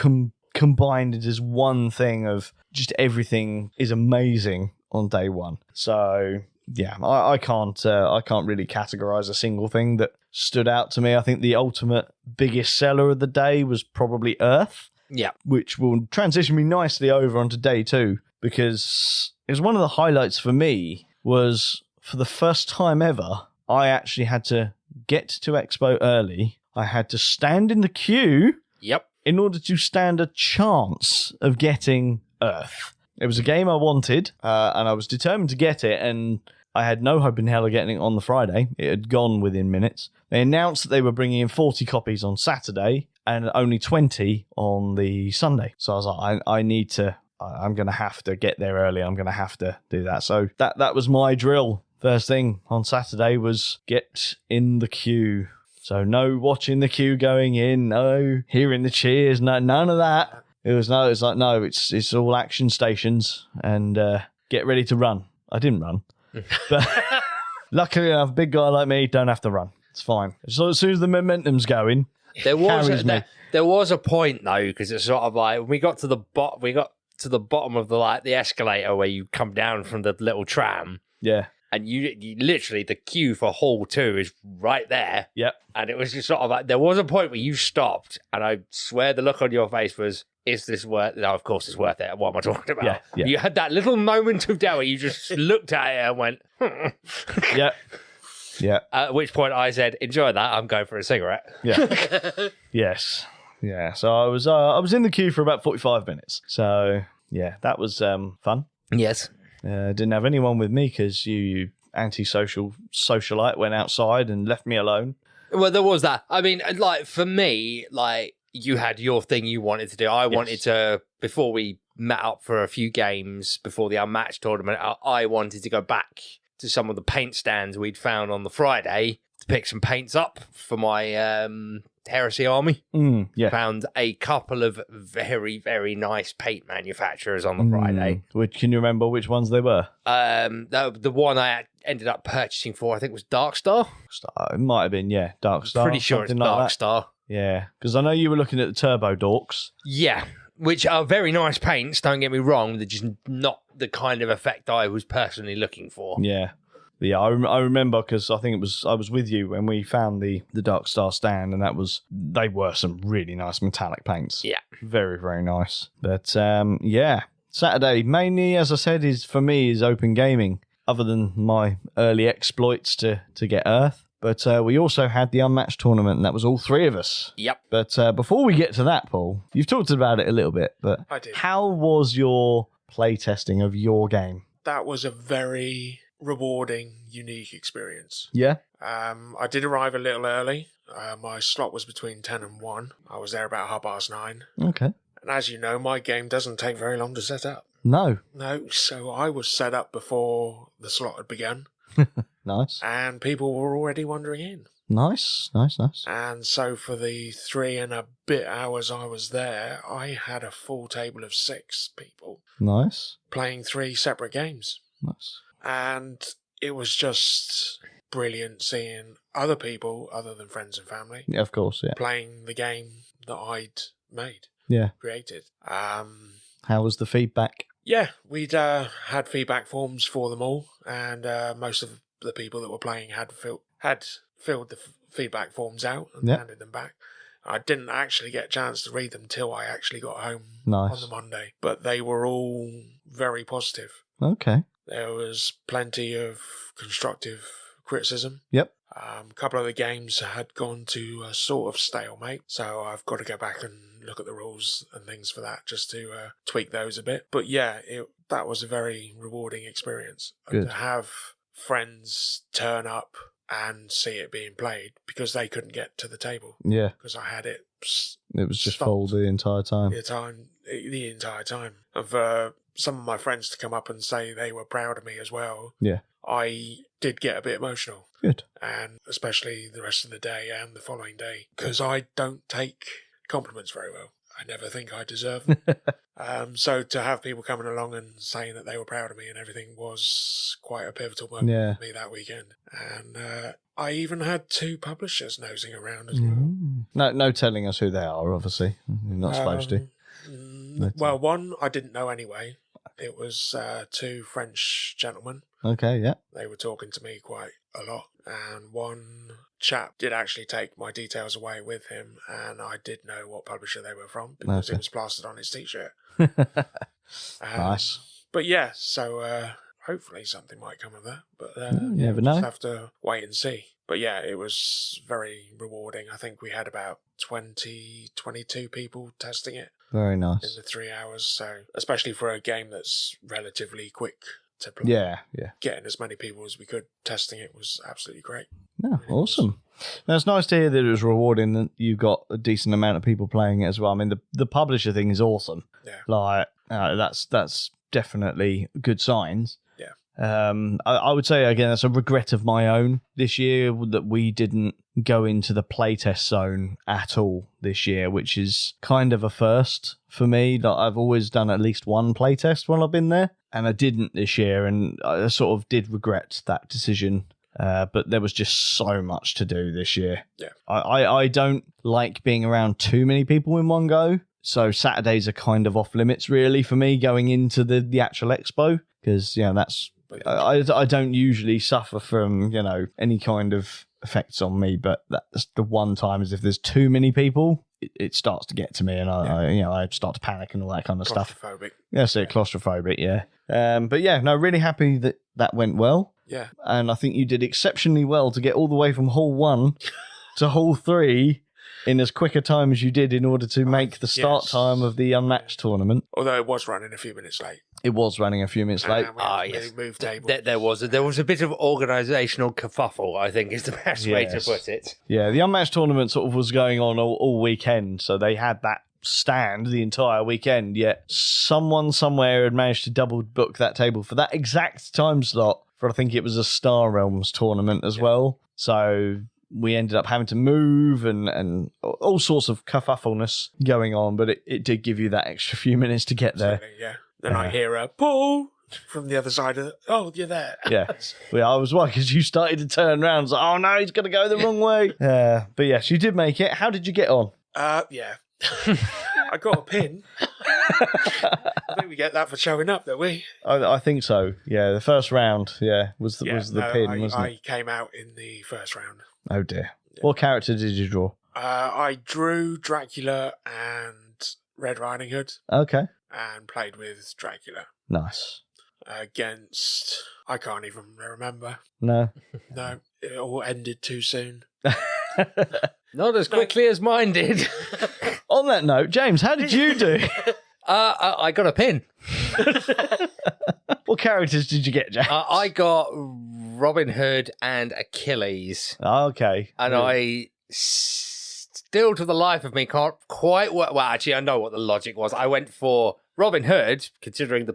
Speaker 1: combined as one thing of just everything is amazing on day one. So yeah, I can't really categorize a single thing that stood out to me. I think the ultimate biggest seller of the day was probably Earth.
Speaker 2: Yeah.
Speaker 1: Which will transition me nicely over onto day two, because it was one of the highlights for me was for the first time ever, I actually had to get to Expo early. I had to stand in the queue.
Speaker 2: Yep.
Speaker 1: In order to stand a chance of getting Earth. It was a game I wanted, and I was determined to get it, and I had no hope in hell of getting it on the Friday. It had gone within minutes. They announced that they were bringing in 40 copies on Saturday and only 20 on the Sunday. So I was like, I need to I'm going to have to get there early. I'm going to have to do that. So that was my drill. First thing on Saturday was get in the queue. So no watching the queue going in, no hearing the cheers, no, none of that. It's all action stations and get ready to run. I didn't run, but luckily enough, a big guy like me don't have to run. It's fine. So as soon as the momentum's going,
Speaker 2: there was a point though, because it's sort of like when we got to the bottom of the escalator where you come down from the little tram.
Speaker 1: Yeah.
Speaker 2: And you literally, the queue for Hall 2 is right there.
Speaker 1: Yep.
Speaker 2: And it was just sort of like, there was a point where you stopped, and I swear the look on your face was, is this worth it? No, of course it's worth it. What am I talking about?
Speaker 1: Yeah.
Speaker 2: You had that little moment of doubt where you just looked at it and went,
Speaker 1: Yeah. Yeah.
Speaker 2: At which point I said, enjoy that, I'm going for a cigarette.
Speaker 1: Yeah. Yes. Yeah. So I was in the queue for about 45 minutes. So yeah, that was fun.
Speaker 2: Yes.
Speaker 1: Didn't have anyone with me because you antisocial socialite went outside and left me alone.
Speaker 2: Well, there was that. I mean, like, for me, like, you had your thing you wanted to do. I wanted to, before we met up for a few games before the Unmatched tournament, I wanted to go back to some of the paint stands we'd found on the Friday to pick some paints up for my Heresy army.
Speaker 1: Yeah.
Speaker 2: Found a couple of very, very nice paint manufacturers on the Friday.
Speaker 1: Can you remember which ones they were?
Speaker 2: The one I ended up purchasing for, I think, was Darkstar.
Speaker 1: It might have been, yeah, Darkstar.
Speaker 2: Pretty sure it's Darkstar.
Speaker 1: Yeah, because I know you were looking at the Turbo Dorks.
Speaker 2: Yeah, which are very nice paints, don't get me wrong. They're just not the kind of effect I was personally looking for.
Speaker 1: Yeah. Yeah, I remember because I think I was with you when we found the Dark Star stand, and they were some really nice metallic paints.
Speaker 2: Yeah,
Speaker 1: very, very nice. But yeah, Saturday mainly, as I said, is open gaming. Other than my early exploits to get Earth, but we also had the Unmatched tournament, and that was all three of us.
Speaker 2: Yep.
Speaker 1: But before we get to that, Paul, you've talked about it a little bit, but
Speaker 3: I did.
Speaker 1: How was your play testing of your game?
Speaker 3: That was a very rewarding, unique experience.
Speaker 1: Yeah.
Speaker 3: I did arrive a little early. My slot was between 10 and 1. I was there about 9:30.
Speaker 1: Okay.
Speaker 3: And as you know, my game doesn't take very long to set up.
Speaker 1: No.
Speaker 3: No, so I was set up before the slot had begun.
Speaker 1: Nice.
Speaker 3: And people were already wandering in.
Speaker 1: Nice.
Speaker 3: And so for the 3 and a bit hours I was there, I had a full table of 6 people.
Speaker 1: Nice.
Speaker 3: Playing 3 separate games.
Speaker 1: Nice.
Speaker 3: And it was just brilliant seeing other people, other than friends and family,
Speaker 1: Yeah, of course, yeah.
Speaker 3: playing the game that I'd made,
Speaker 1: Yeah.
Speaker 3: created.
Speaker 1: How was the feedback?
Speaker 3: Yeah, we'd had feedback forms for them all, and most of the people that were playing had filled the feedback forms out and handed them back. I didn't actually get a chance to read them till I actually got home on the Monday, but they were all very positive.
Speaker 1: Okay.
Speaker 3: There was plenty of constructive criticism.
Speaker 1: Yep.
Speaker 3: A couple of the games had gone to a sort of stalemate, so I've got to go back and look at the rules and things for that just to tweak those a bit. But yeah, that was a very rewarding experience.
Speaker 1: Good.
Speaker 3: To have friends turn up and see it being played because they couldn't get to the table.
Speaker 1: Yeah.
Speaker 3: Because I had it.
Speaker 1: It was just full the entire time.
Speaker 3: The entire time. And for some of my friends to come up and say they were proud of me as well.
Speaker 1: Yeah.
Speaker 3: I did get a bit emotional.
Speaker 1: Good.
Speaker 3: And especially the rest of the day and the following day, because I don't take compliments very well. I never think I deserve them. So to have people coming along and saying that they were proud of me and everything was quite a pivotal moment for me that weekend. And I even had 2 publishers nosing around as well.
Speaker 1: No telling us who they are, obviously. You're not supposed to.
Speaker 3: Well, one I didn't know anyway. It was 2 French gentlemen.
Speaker 1: Okay, yeah.
Speaker 3: They were talking to me quite a lot. And one chap did actually take my details away with him, and I did know what publisher they were from because it was plastered on his t-shirt.
Speaker 1: Nice.
Speaker 3: But yeah, so hopefully something might come of that. But
Speaker 1: you never know.
Speaker 3: Just have to wait and see. But yeah, it was very rewarding. I think we had about 22 people testing it.
Speaker 1: Very nice.
Speaker 3: In the 3 hours. So especially for a game that's relatively quick to play.
Speaker 1: Yeah.
Speaker 3: Getting as many people as we could testing it was absolutely great.
Speaker 1: Yeah, awesome. Now, it's nice to hear that it was rewarding that you got a decent amount of people playing it as well. I mean, the publisher thing is awesome.
Speaker 3: Yeah.
Speaker 1: Like, That's definitely good signs.
Speaker 3: Yeah.
Speaker 1: I would say, again, that's a regret of my own this year that we didn't go into the playtest zone at all this year, which is kind of a first for me. That I've always done at least one playtest while I've been there, and I didn't this year, and I sort of did regret that decision. But there was just so much to do this year.
Speaker 3: Yeah.
Speaker 1: I don't like being around too many people in one go. So Saturdays are kind of off limits, really, for me going into the actual expo, because that's I don't usually suffer from any kind of effects on me, but that's the one time is if there's too many people, it starts to get to me, and I start to panic and all that kind of stuff.
Speaker 3: Claustrophobic.
Speaker 1: Claustrophobic, yeah. But yeah, no, really happy that went well.
Speaker 3: Yeah.
Speaker 1: And I think you did exceptionally well to get all the way from hall 1 to hall 3 in as quick a time as you did in order to make the start time of the Unmatched tournament.
Speaker 3: Although it was running a few minutes late.
Speaker 1: It was running a few minutes late.
Speaker 2: Yes.
Speaker 3: Moved table.
Speaker 2: There was a bit of organisational kerfuffle, I think is the best way to put it.
Speaker 1: Yeah, the Unmatched tournament sort of was going on all weekend, so they had that stand the entire weekend, yet someone somewhere had managed to double book that table for that exact time slot for, I think it was a Star Realms tournament as well. So we ended up having to move and all sorts of kerfuffleness going on, but it did give you that extra few minutes to get there.
Speaker 3: Yeah. Then I hear a Paul from the other side of you're there.
Speaker 1: Yeah. I was worried because you started to turn around. I was like, oh no, he's going to go the wrong way. But yes, you did make it. How did you get on?
Speaker 3: Yeah. I got a pin. I think we get that for showing up, don't we?
Speaker 1: I think so. Yeah, the first round, was the pin, wasn't it?
Speaker 3: I came out in the first round.
Speaker 1: Oh dear. Yeah. What character did you draw?
Speaker 3: I drew Dracula and Red Riding Hood.
Speaker 1: Okay.
Speaker 3: And played with Dracula.
Speaker 1: Nice.
Speaker 3: Against... I can't even remember.
Speaker 1: No.
Speaker 3: No, it all ended too soon.
Speaker 2: Not as quickly as mine did.
Speaker 1: On that note, James, how did you do?
Speaker 2: I got a pin.
Speaker 1: What characters did you get, James?
Speaker 2: I got Robin Hood and Achilles.
Speaker 1: Okay.
Speaker 2: And I still, to the life of me, can't quite work... Well, actually, I know what the logic was. I went for Robin Hood, considering the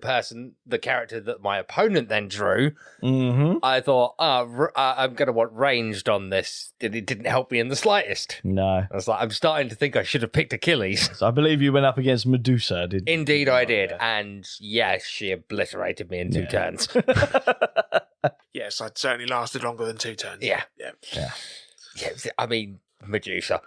Speaker 2: character that my opponent then drew.
Speaker 1: Mm-hmm.
Speaker 2: I thought, I'm going to want ranged on this. It didn't help me in the slightest.
Speaker 1: No.
Speaker 2: I was like, I'm starting to think I should have picked Achilles.
Speaker 1: So I believe you went up against Medusa, did you?
Speaker 2: Indeed, I did. And yes, she obliterated me in 2 turns.
Speaker 3: Yes, I'd certainly lasted longer than 2 turns.
Speaker 2: Yeah.
Speaker 1: Yeah.
Speaker 2: I mean, Medusa.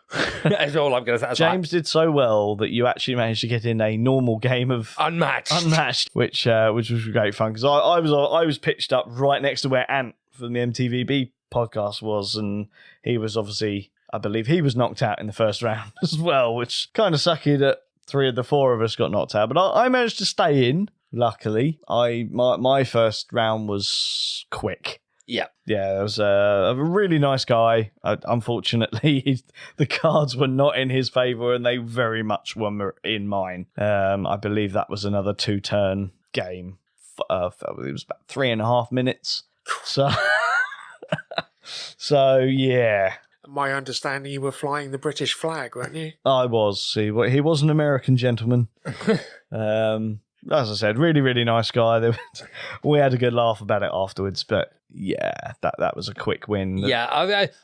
Speaker 2: That's all I'm going to say.
Speaker 1: James did so well that you actually managed to get in a normal game of
Speaker 2: Unmatched,
Speaker 1: which was great fun, because I was pitched up right next to where Ant from the MTVB podcast was, and he was obviously, I believe he was knocked out in the first round as well, which kind of sucky that 3 of the 4 of us got knocked out, but I managed to stay in. Luckily, my first round was quick.
Speaker 2: Yeah.
Speaker 1: Yeah, there was a really nice guy. Unfortunately, the cards were not in his favour, and they very much were in mine. I believe that was another 2-turn game. It was about 3.5 minutes. So, yeah.
Speaker 3: My understanding, you were flying the British flag, weren't you?
Speaker 1: I was. He was an American gentleman. As I said, really, really nice guy. We had a good laugh about it afterwards, but yeah, that was a quick win.
Speaker 2: Yeah,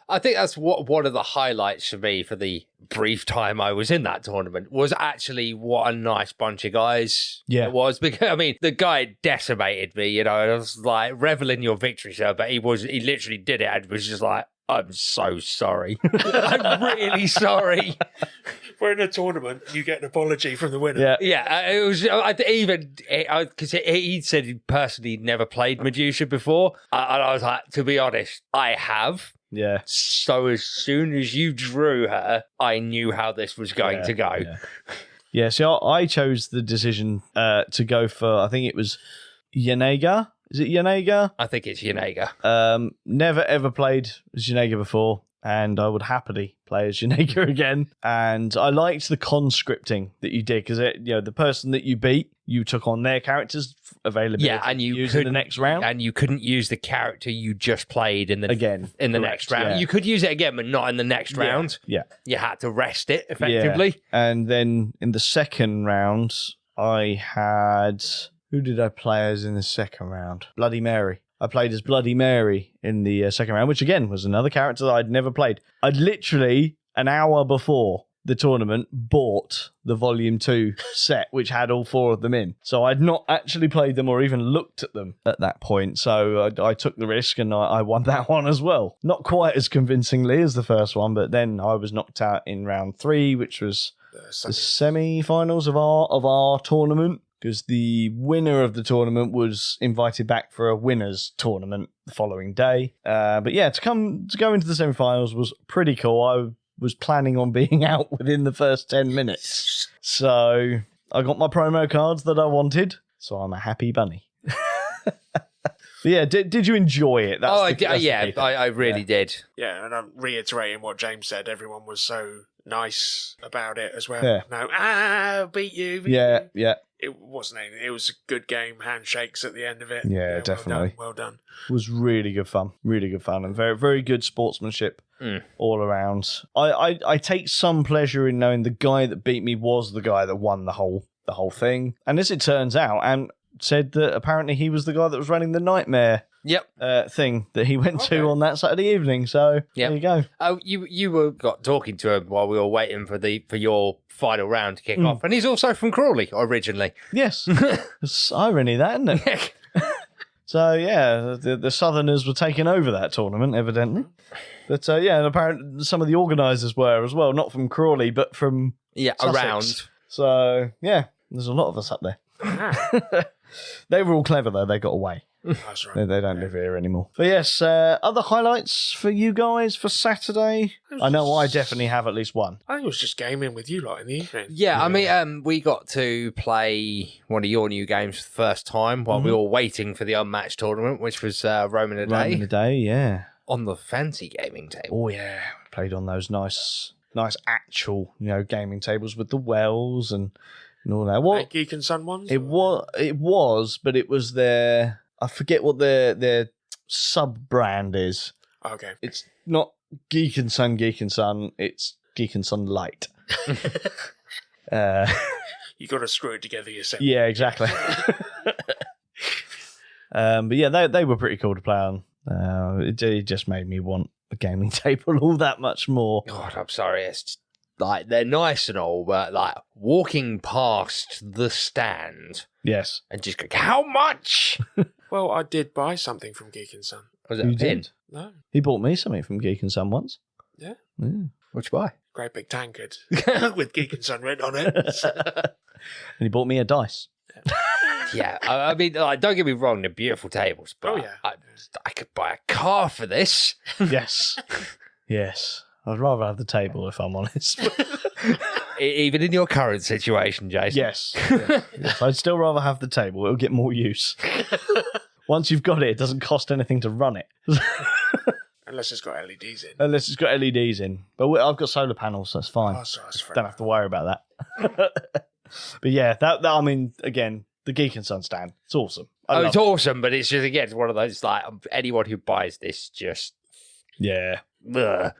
Speaker 2: I think that's one of the highlights for me for the brief time I was in that tournament was actually what a nice bunch of guys it was. Because I mean, the guy decimated me, and I was like, revel in your victory, sir. But he literally did it and was just like, I'm so sorry. I'm really sorry.
Speaker 3: We're in a tournament. You get an apology from the winner.
Speaker 2: Yeah. It was because he said he personally never played Medusa before, and I was like, to be honest, I have.
Speaker 1: Yeah.
Speaker 2: So as soon as you drew her, I knew how this was going to go.
Speaker 1: Yeah. So I chose the decision to go for, I think it was Yenega. Is it Yenega?
Speaker 2: I think it's Yenega.
Speaker 1: Never ever played as Yenega before, and I would happily play as Yenega again. And I liked the conscripting that you did, because the person that you beat, you took on their characters availability.
Speaker 2: Yeah, and you
Speaker 1: use in the next round,
Speaker 2: and you couldn't use the character you just played in the next round.
Speaker 1: Yeah.
Speaker 2: You could use it again, but not in the next round.
Speaker 1: Yeah,
Speaker 2: you had to rest it effectively.
Speaker 1: Yeah. And then in the second round, I had... Who did I play as in the second round? Bloody Mary. I played as Bloody Mary in the second round, which again was another character that I'd never played. I'd literally, an hour before the tournament, bought the Volume 2 set, which had all 4 of them in. So I'd not actually played them or even looked at them at that point. So I took the risk and I won that one as well. Not quite as convincingly as the first one, but then I was knocked out in round 3, which was the semi-finals of our tournament. Because the winner of the tournament was invited back for a winners tournament the following day. But yeah, to go into the semi-finals was pretty cool. I was planning on being out within the first 10 minutes. So I got my promo cards that I wanted. So I'm a happy bunny. But yeah, did you enjoy it?
Speaker 2: I really did.
Speaker 3: Yeah, and I'm reiterating what James said. Everyone was so nice about it as well.
Speaker 1: Yeah.
Speaker 3: No, beat you. Beat you.
Speaker 1: Yeah.
Speaker 3: It wasn't anything. It was a good game. Handshakes at the end of it.
Speaker 1: Yeah, definitely.
Speaker 3: Well done.
Speaker 1: It was really good fun. Really good fun. And very, very good sportsmanship all around. I take some pleasure in knowing the guy that beat me was the guy that won the whole thing. And as it turns out, and said that apparently he was the guy that was running the Nightmare thing that he went to on that Saturday evening. So there you go.
Speaker 2: Oh, you got talking to him while we were waiting for your final round to kick off, and he's also from Crawley originally.
Speaker 1: Yes, it's irony that, isn't it? So yeah, the Southerners were taking over that tournament evidently, but and apparently some of the organisers were as well, not from Crawley but from Sussex.
Speaker 2: Around.
Speaker 1: So yeah, there's a lot of us up there. They were all clever though; they got away.
Speaker 3: That's right.
Speaker 1: They don't live here anymore. But yes, other highlights for you guys for Saturday? I know I definitely have at least one.
Speaker 3: I think it was just gaming with you lot in the evening.
Speaker 2: Yeah, I mean, we got to play one of your new games for the first time while we were waiting for the unmatched tournament, which was Rome in a Day.
Speaker 1: Rome in a Day, yeah.
Speaker 2: On the fancy gaming table.
Speaker 1: Oh yeah, played on those nice actual gaming tables with the wells and all that. What
Speaker 3: Geek and Son ones?
Speaker 1: It was, but it was their. I forget what their sub brand is.
Speaker 3: Okay.
Speaker 1: It's not Geek and Son, it's Geek and Son Light.
Speaker 3: You got to screw it together yourself.
Speaker 1: Yeah, exactly. But yeah, they were pretty cool to play on. It just made me want a gaming table all that much more.
Speaker 2: God, I'm sorry. It's just, like, they're nice and all, but like walking past the stand.
Speaker 1: Yes.
Speaker 2: And just go, how much?
Speaker 3: Well, I did buy something from Geek and Son.
Speaker 2: Was it a pin?
Speaker 3: No.
Speaker 1: He bought me something from Geek and Son once.
Speaker 3: Yeah.
Speaker 2: What'd you buy?
Speaker 3: Great big tankard with Geek and Son written on it.
Speaker 1: And he bought me a dice.
Speaker 2: Yeah, I mean, like, don't get me wrong, they're beautiful tables, but I could buy a car for this.
Speaker 1: Yes. Yes. I'd rather have the table, if I'm honest.
Speaker 2: Even in your current situation, Jason.
Speaker 1: Yes. Yes. I'd still rather have the table. It'll get more use. Once you've got it, it doesn't cost anything to run it.
Speaker 3: Unless it's got LEDs in.
Speaker 1: Unless it's got LEDs in. But I've got solar panels, so that's fine.
Speaker 3: Oh, so that's
Speaker 1: Don't have to worry about that. But yeah, that I mean, again, the Geek and Son stand, it's awesome.
Speaker 2: It's awesome, but it's just, again, one of those, like, anyone who buys this just...
Speaker 1: Yeah.
Speaker 2: Ugh.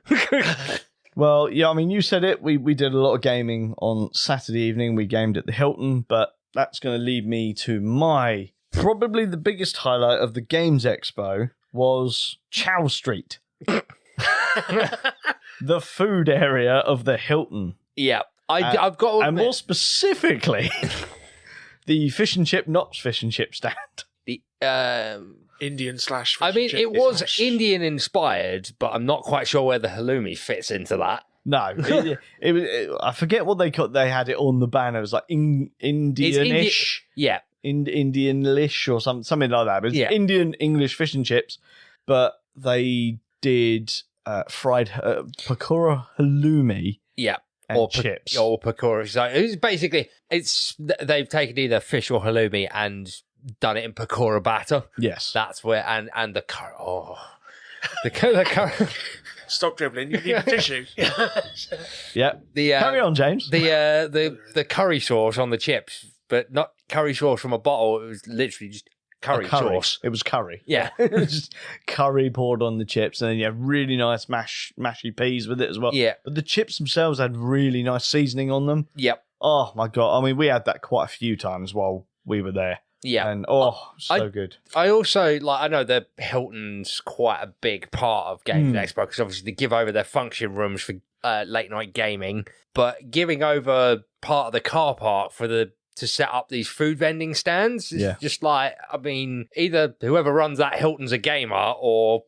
Speaker 1: Well, yeah, I mean, you said it. We did a lot of gaming on Saturday evening. We gamed at the Hilton, but that's going to lead me to my... Probably the biggest highlight of the Games Expo was Chow Street. The food area of the Hilton.
Speaker 2: Yeah. I've got to admit,
Speaker 1: and more specifically, the fish and chip, not fish and chip stand.
Speaker 2: The
Speaker 3: Indian slash.
Speaker 2: I mean, it was Indian inspired, but I'm not quite sure where the halloumi fits into that.
Speaker 1: No, I forget what they called. They had it on the banner. It was like Indianish, Indian-lish or something like that. But it's Indian English fish and chips, but they did fried pakora halloumi.
Speaker 2: Yeah.
Speaker 1: And chips.
Speaker 2: Or pakora. So it's basically, they've taken either fish or halloumi and done it in pakora batter.
Speaker 1: Yes.
Speaker 2: That's where, and the curry. Oh. The curry.
Speaker 3: Stop dribbling, you need a tissue.
Speaker 1: Yeah. Carry on, James.
Speaker 2: The curry sauce on the chips, but not curry sauce from a bottle. It was literally just curry sauce.
Speaker 1: It was curry.
Speaker 2: Yeah.
Speaker 1: It was just curry poured on the chips, and then you have really nice mashy peas with it as well.
Speaker 2: Yeah.
Speaker 1: But the chips themselves had really nice seasoning on them.
Speaker 2: Yep.
Speaker 1: Oh my God. I mean, we had that quite a few times while we were there.
Speaker 2: Yeah.
Speaker 1: And so good.
Speaker 2: I also, I know the Hilton's quite a big part of Games Expo because obviously they give over their function rooms for late night gaming, but giving over part of the car park to set up these food vending stands is just either whoever runs that Hilton's a gamer or...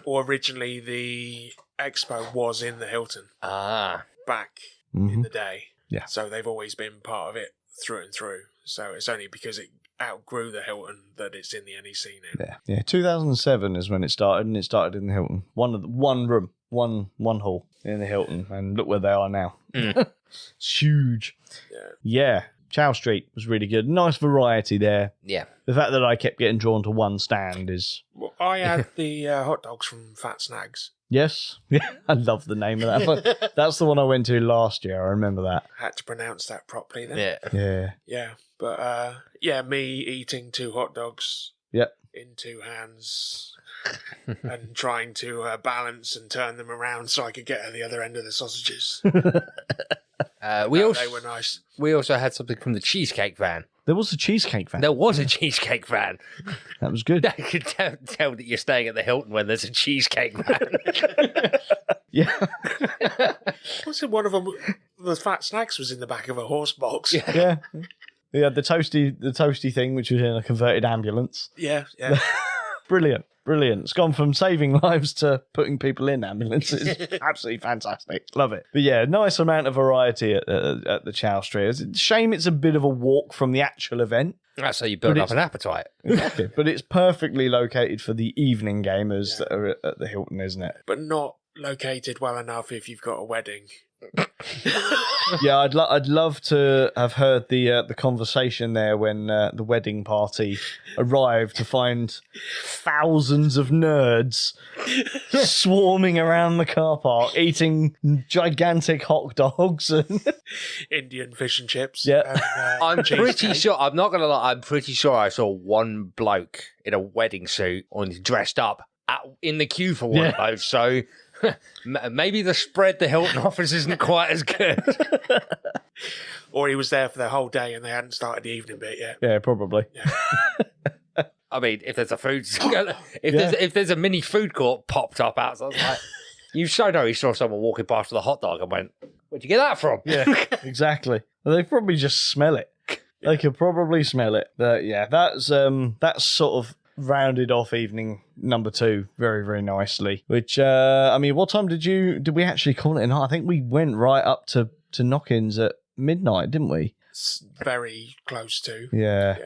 Speaker 3: Or originally the Expo was in the Hilton. Back in the day.
Speaker 1: Yeah.
Speaker 3: So they've always been part of it through and through. So it's only because it outgrew the Hilton that it's in the NEC now.
Speaker 1: Yeah. 2007 is when it started, and it started in the Hilton. One room, one hall in the Hilton, and look where they are now. It's huge. Yeah. Chow Street was really good. Nice variety there.
Speaker 2: Yeah.
Speaker 1: The fact that I kept getting drawn to one stand is...
Speaker 3: Well, I had the hot dogs from Fat Snags.
Speaker 1: Yes. I love the name of that. That's the one I went to last year. I remember that.
Speaker 3: Had to pronounce that properly then.
Speaker 2: Yeah.
Speaker 3: Yeah. But, me eating 2 hot dogs in 2 hands and trying to balance and turn them around so I could get at the other end of the sausages. They were nice.
Speaker 2: We also had something from the cheesecake van.
Speaker 1: There was a cheesecake van.
Speaker 2: There was a cheesecake van.
Speaker 1: That was good.
Speaker 2: I could tell that you're staying at the Hilton when there's a cheesecake van.
Speaker 1: Yeah.
Speaker 3: Wasn't one of them? The Fat Snacks was in the back of a horse box.
Speaker 1: Yeah. We had the toasty thing, which was in a converted ambulance.
Speaker 3: Yeah.
Speaker 1: Brilliant. It's gone from saving lives to putting people in ambulances. Absolutely fantastic. Love it. But yeah, nice amount of variety at the Chow Street. It's a shame it's a bit of a walk from the actual event.
Speaker 2: That's how you build up an appetite.
Speaker 1: Exactly. But it's perfectly located for the evening gamers that are at the Hilton, isn't it?
Speaker 3: But not located well enough if you've got a wedding.
Speaker 1: Yeah, I'd love to have heard the conversation there when the wedding party arrived to find thousands of nerds swarming around the car park eating gigantic hot dogs and
Speaker 3: Indian fish and chips.
Speaker 1: Yeah.
Speaker 3: And,
Speaker 2: I'm pretty sure, I'm not going to lie, I'm pretty sure I saw one bloke in a wedding suit or dressed up in the queue for one of those, so... Maybe the spread the Hilton office isn't quite as good.
Speaker 3: Or he was there for the whole day and they hadn't started the evening bit yet.
Speaker 1: Yeah, probably.
Speaker 3: Yeah.
Speaker 2: I mean, if there's a if there's a mini food court popped up outside, like, you so know he saw someone walking past with a hot dog and went, "Where'd you get that from?"
Speaker 1: Yeah, exactly. They probably just smell it. They could probably smell it. But yeah, that's sort of rounded off evening number 2 very, very nicely. Which what time did we actually call it in? I think we went right up to knock-ins at midnight, didn't we?
Speaker 3: It's very close to.
Speaker 1: Yeah,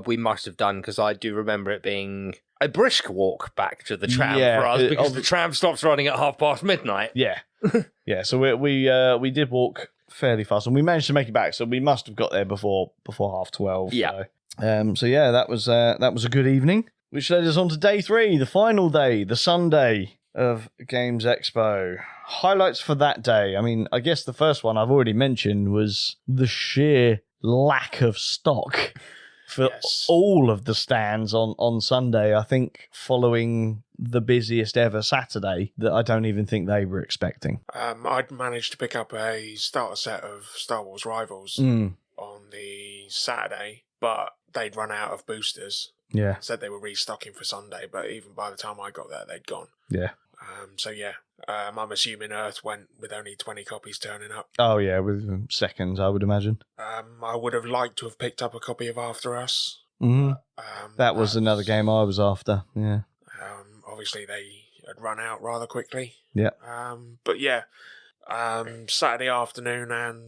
Speaker 2: we must have done, because I do remember it being a brisk walk back to the tram for us, because the tram stops running at midnight.
Speaker 1: Yeah. Yeah, so we did walk fairly fast and we managed to make it back, so we must have got there before 12:30.
Speaker 2: Yeah.
Speaker 1: So yeah, that was a good evening, which led us on to day 3, the final day, the Sunday of Games Expo. Highlights for that day. I mean, I guess the first one I've already mentioned was the sheer lack of stock for all of the stands on Sunday. I think following the busiest ever Saturday that I don't even think they were expecting.
Speaker 3: I'd managed to pick up a starter set of Star Wars Rivals on the Saturday, but they'd run out of boosters.
Speaker 1: Yeah.
Speaker 3: Said they were restocking for Sunday, but even by the time I got there, they'd gone.
Speaker 1: Yeah.
Speaker 3: I'm assuming Earth went with only 20 copies turning up.
Speaker 1: Oh yeah, with seconds, I would imagine.
Speaker 3: I would have liked to have picked up a copy of After Us.
Speaker 1: Mm-hmm. That was another game I was after. Yeah.
Speaker 3: Obviously, they had run out rather quickly.
Speaker 1: Yeah.
Speaker 3: Saturday afternoon and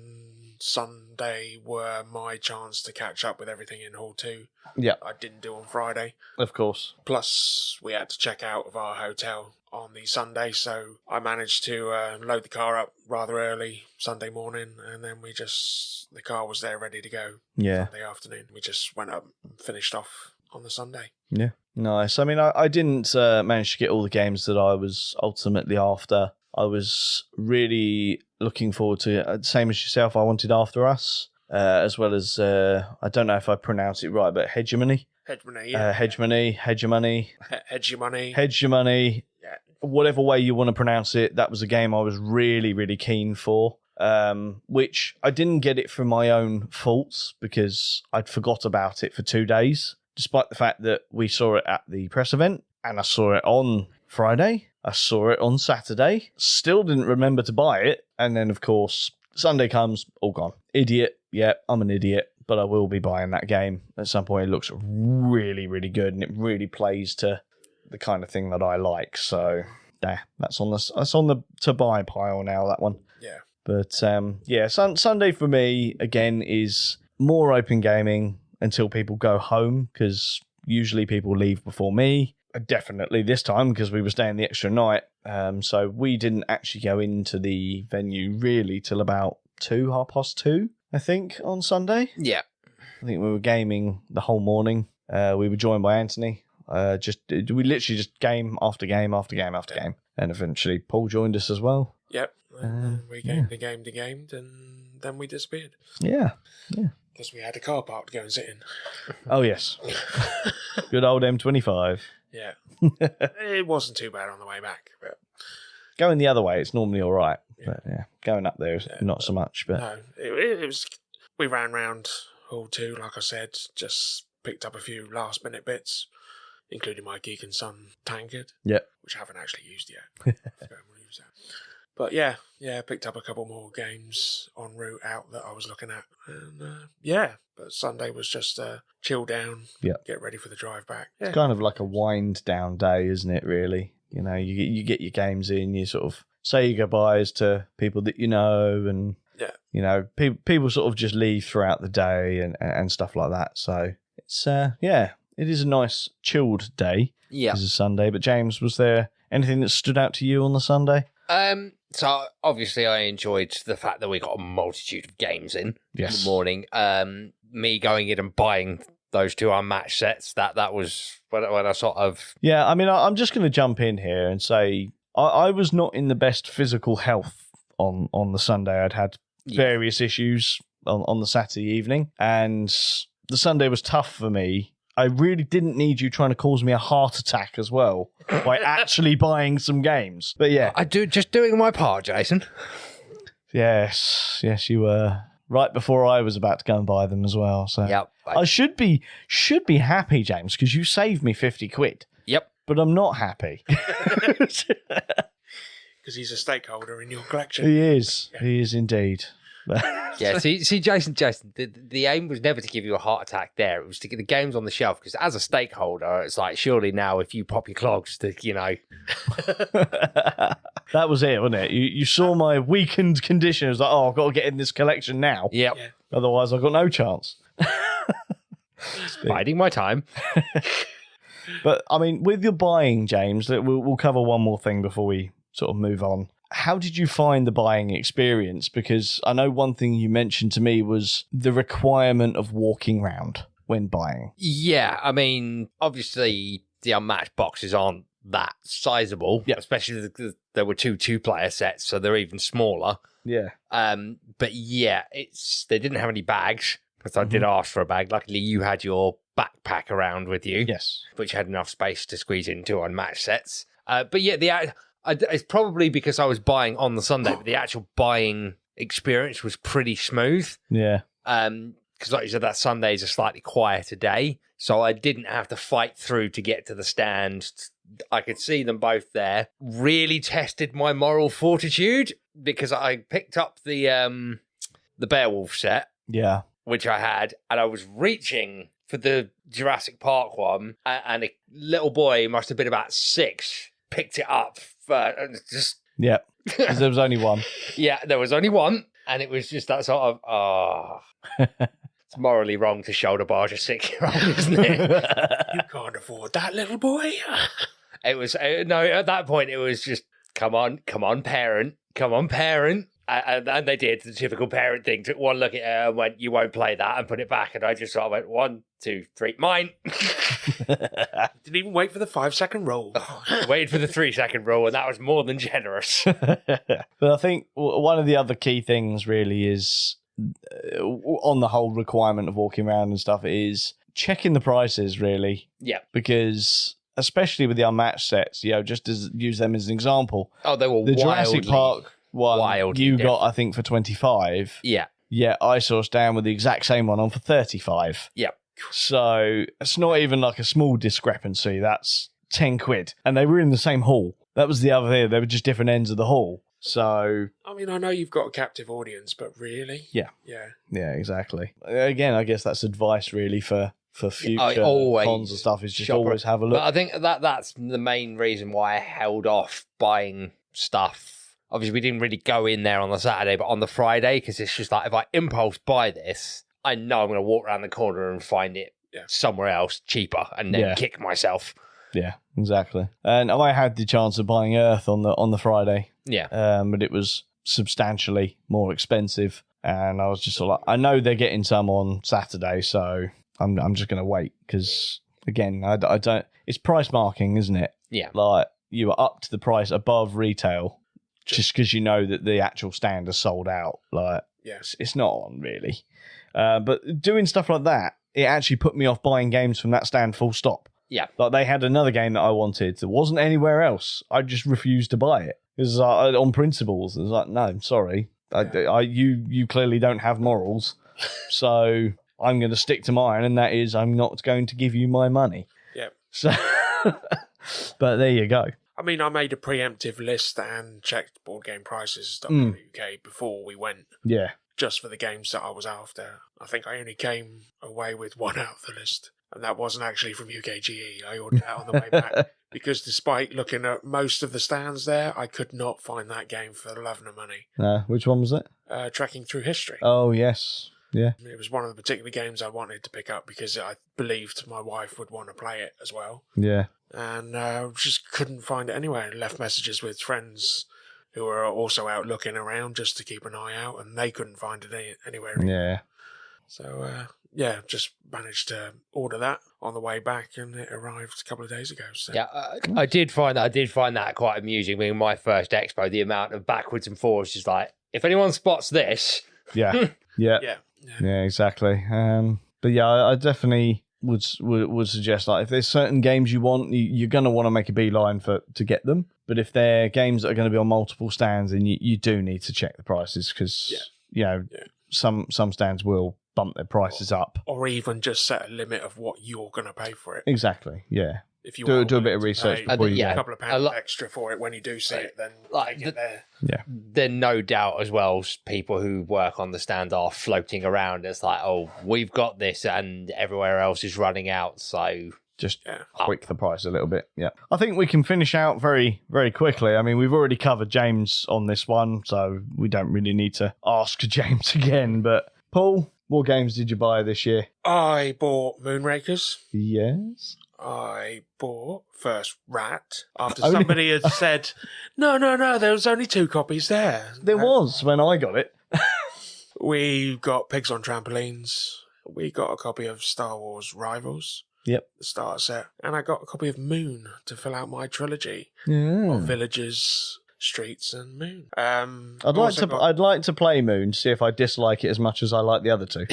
Speaker 3: Sunday were my chance to catch up with everything in Hall 2.
Speaker 1: Yeah.
Speaker 3: I didn't do on Friday.
Speaker 1: Of course.
Speaker 3: Plus, we had to check out of our hotel on the Sunday, so I managed to load the car up rather early Sunday morning, and then the car was there ready to go Sunday afternoon. We just went up and finished off on the Sunday.
Speaker 1: Yeah. Nice. I mean, I didn't manage to get all the games that I was ultimately after. I was really looking forward to it. Same as yourself, I wanted After Us, as well as, I don't know if I pronounce it right, but Hegemony.
Speaker 3: Hegemony, yeah.
Speaker 1: Hegemony.
Speaker 3: Hegemony.
Speaker 1: Yeah. Whatever way you want to pronounce it, that was a game I was really, really keen for. which I didn't get it from my own faults because I'd forgot about it for 2 days, despite the fact that we saw it at the press event and I saw it on Friday. I saw it on Saturday, still didn't remember to buy it. And then, of course, Sunday comes, all gone. Idiot. Yeah, I'm an idiot, but I will be buying that game at some point. It looks really, really good and it really plays to the kind of thing that I like. So, yeah, that's on the to buy pile now, that one.
Speaker 3: Yeah.
Speaker 1: But, Sunday for me, again, is more open gaming until people go home, because usually people leave before me. Definitely this time, because we were staying the extra night. So we didn't actually go into the venue really till about 2:30, I think, on Sunday.
Speaker 2: Yeah.
Speaker 1: I think we were gaming the whole morning. We were joined by Anthony. We literally just game after game after game after game. And eventually Paul joined us as well.
Speaker 3: Yep. We gamed and then we disappeared.
Speaker 1: Yeah.
Speaker 3: Because we had a car park to go and sit in.
Speaker 1: Oh, yes. Good old M25.
Speaker 3: Yeah. It wasn't too bad on the way back. But
Speaker 1: going the other way, it's normally all right. But yeah, going up there is not so much. But
Speaker 3: no, it was. We ran round Hall 2, like I said, just picked up a few last minute bits, including my Geek and Son tankard.
Speaker 1: Yeah.
Speaker 3: Which I haven't actually used yet. But yeah, picked up a couple more games en route out that I was looking at. And but Sunday was just chill down, get ready for the drive back. Yeah.
Speaker 1: It's kind of like a wind down day, isn't it, really? You know, you get your games in, you sort of say your goodbyes to people that you know, and, you know, people sort of just leave throughout the day and stuff like that. So it's, it is a nice chilled day.
Speaker 2: Yeah.
Speaker 1: It's a Sunday. But James, was there anything that stood out to you on the Sunday?
Speaker 2: So obviously I enjoyed the fact that we got a multitude of games in the morning. Me going in and buying those 2 unmatched sets, that was when I sort of... Yeah,
Speaker 1: I mean, I'm just going to jump in here and say I was not in the best physical health on the Sunday. I'd had various issues on the Saturday evening, and the Sunday was tough for me. I really didn't need you trying to cause me a heart attack as well by actually buying some games. But yeah.
Speaker 2: Just doing my part, Jason.
Speaker 1: Yes, you were. Right before I was about to go and buy them as well. So
Speaker 2: yep.
Speaker 1: I should be happy, James, because you saved me 50 quid.
Speaker 2: Yep.
Speaker 1: But I'm not happy.
Speaker 3: Because he's a stakeholder in your collection.
Speaker 1: He is. Yeah. He is indeed.
Speaker 2: Yeah, see, Jason, the aim was never to give you a heart attack there. It was to get the games on the shelf, because as a stakeholder, it's like, surely now if you pop your clogs to, you know.
Speaker 1: That was it, wasn't it? You saw my weakened condition. It was like, I've got to get in this collection now.
Speaker 2: Yep.
Speaker 3: Yeah.
Speaker 1: Otherwise, I've got no chance.
Speaker 2: Biding my time.
Speaker 1: But, I mean, with your buying, James, we'll cover one more thing before we sort of move on. How did you find the buying experience? Because I know one thing you mentioned to me was the requirement of walking around when buying.
Speaker 2: Yeah, I mean, obviously the unmatched boxes aren't that sizable, especially there were 2 player sets, so they're even smaller.
Speaker 1: Yeah.
Speaker 2: But yeah, they didn't have any bags, because I did ask for a bag. Luckily, you had your backpack around with you,
Speaker 1: yes,
Speaker 2: which had enough space to squeeze into unmatched sets. But yeah, it's probably because I was buying on the Sunday, but the actual buying experience was pretty smooth.
Speaker 1: Yeah.
Speaker 2: Because like you said, that Sunday is a slightly quieter day, so I didn't have to fight through to get to the stand. I could see them both there. Really tested my moral fortitude, because I picked up the Beowulf set, which I had, and I was reaching for the Jurassic Park one, and a little boy, must have been about 6, picked it up.
Speaker 1: Yeah, because there was only one.
Speaker 2: Yeah, there was only one, and it was just that sort of, it's morally wrong to shoulder barge a 6-year-old, isn't it?
Speaker 3: You can't afford that, little boy.
Speaker 2: It was, no, at that point, it was just, come on, parent. And they did the typical parent thing, took one look at her and went, you won't play that, and put it back. And I just sort of went, 1, 2, 3, mine.
Speaker 3: Didn't even wait for the 5-second roll.
Speaker 2: Waited for the 3-second roll, and that was more than generous.
Speaker 1: But I think one of the other key things really is, on the whole requirement of walking around and stuff, is checking the prices, really.
Speaker 2: Yeah.
Speaker 1: Because especially with the unmatched sets, just use them as an example.
Speaker 2: Oh, they were
Speaker 1: the Jurassic Park. one
Speaker 2: wildly
Speaker 1: you
Speaker 2: different.
Speaker 1: got, I think, for 25.
Speaker 2: Yeah.
Speaker 1: Yeah, I saw Stan with the exact same one on for 35.
Speaker 2: Yeah.
Speaker 1: So it's not even like a small discrepancy. That's 10 quid. And they were in the same hall. That was the other thing. They were just different ends of the hall. So...
Speaker 3: I mean, I know you've got a captive audience, but really?
Speaker 1: Yeah.
Speaker 3: Yeah.
Speaker 1: Yeah, exactly. Again, I guess that's advice really for future
Speaker 2: always
Speaker 1: cons and stuff, is just
Speaker 2: shop
Speaker 1: always have a look.
Speaker 2: But I think that's the main reason why I held off buying stuff. Obviously, we didn't really go in there on the Saturday, but on the Friday, because it's just like, if I impulse buy this, I know I'm going to walk around the corner and find it somewhere else cheaper and then kick myself.
Speaker 1: Yeah, exactly. And I had the chance of buying Earth on the Friday.
Speaker 2: Yeah.
Speaker 1: But it was substantially more expensive. And I was just sort of like, I know they're getting some on Saturday, so I'm just going to wait. Because, again, I don't... It's price marking, isn't it?
Speaker 2: Yeah.
Speaker 1: Like, you are up to the price above retail just because you know that the actual stand is sold out. Like, it's not on, really. But doing stuff like that, it actually put me off buying games from that stand full stop.
Speaker 2: Yeah.
Speaker 1: Like, they had another game that I wanted that wasn't anywhere else. I just refused to buy it. It was on principles. It was like, no, sorry. You clearly don't have morals. So I'm going to stick to mine, and that is I'm not going to give you my money.
Speaker 3: Yeah.
Speaker 1: So, but there you go.
Speaker 3: I mean, I made a preemptive list and checked boardgameprices.co.uk before we went.
Speaker 1: Yeah.
Speaker 3: Just for the games that I was after. I think I only came away with one out of the list. And that wasn't actually from UKGE. I ordered that on the way back. Because despite looking at most of the stands there, I could not find that game for the love of money.
Speaker 1: Which one was it?
Speaker 3: Trekking Through History.
Speaker 1: Oh, yes. Yeah.
Speaker 3: It was one of the particular games I wanted to pick up because I believed my wife would want to play it as well.
Speaker 1: Yeah.
Speaker 3: And just couldn't find it anywhere. Left messages with friends who were also out looking around just to keep an eye out, and they couldn't find it anywhere.
Speaker 1: Yeah.
Speaker 3: So, just managed to order that on the way back, and it arrived a couple of days ago. So.
Speaker 2: Yeah, I did find that quite amusing. Being my first expo, the amount of backwards and forwards is like, if anyone spots this,
Speaker 1: yeah, yeah, exactly. But yeah, I definitely would suggest, like, if there's certain games you want, you're going to want to make a beeline to get them. But if they're games that are going to be on multiple stands, then you do need to check the prices because some stands will bump their prices up,
Speaker 3: or even just set a limit of what you're going to pay for it.
Speaker 1: Exactly. Yeah.
Speaker 3: If you
Speaker 1: do a bit of research before you
Speaker 3: a couple of pounds extra for it when you do see it, then take it there.
Speaker 1: Yeah.
Speaker 2: Then no doubt as well, people who work on the stand are floating around. It's like, oh, we've got this, and everywhere else is running out. So
Speaker 1: just quick the price a little bit. Yeah. I think we can finish out very, very quickly. I mean, we've already covered James on this one, so we don't really need to ask James again. But Paul, what games did you buy this year?
Speaker 3: I bought Moonrakers.
Speaker 1: Yes.
Speaker 3: I bought first Rat after somebody had said, no, there was only 2 copies there.
Speaker 1: There was when I got it.
Speaker 3: We got Pigs on Trampolines. We got a copy of Star Wars Rivals.
Speaker 1: Yep.
Speaker 3: The starter set. And I got a copy of Moon to fill out my trilogy of Villages, Streets and Moon.
Speaker 1: I'd like to play Moon, see if I dislike it as much as I like the other 2.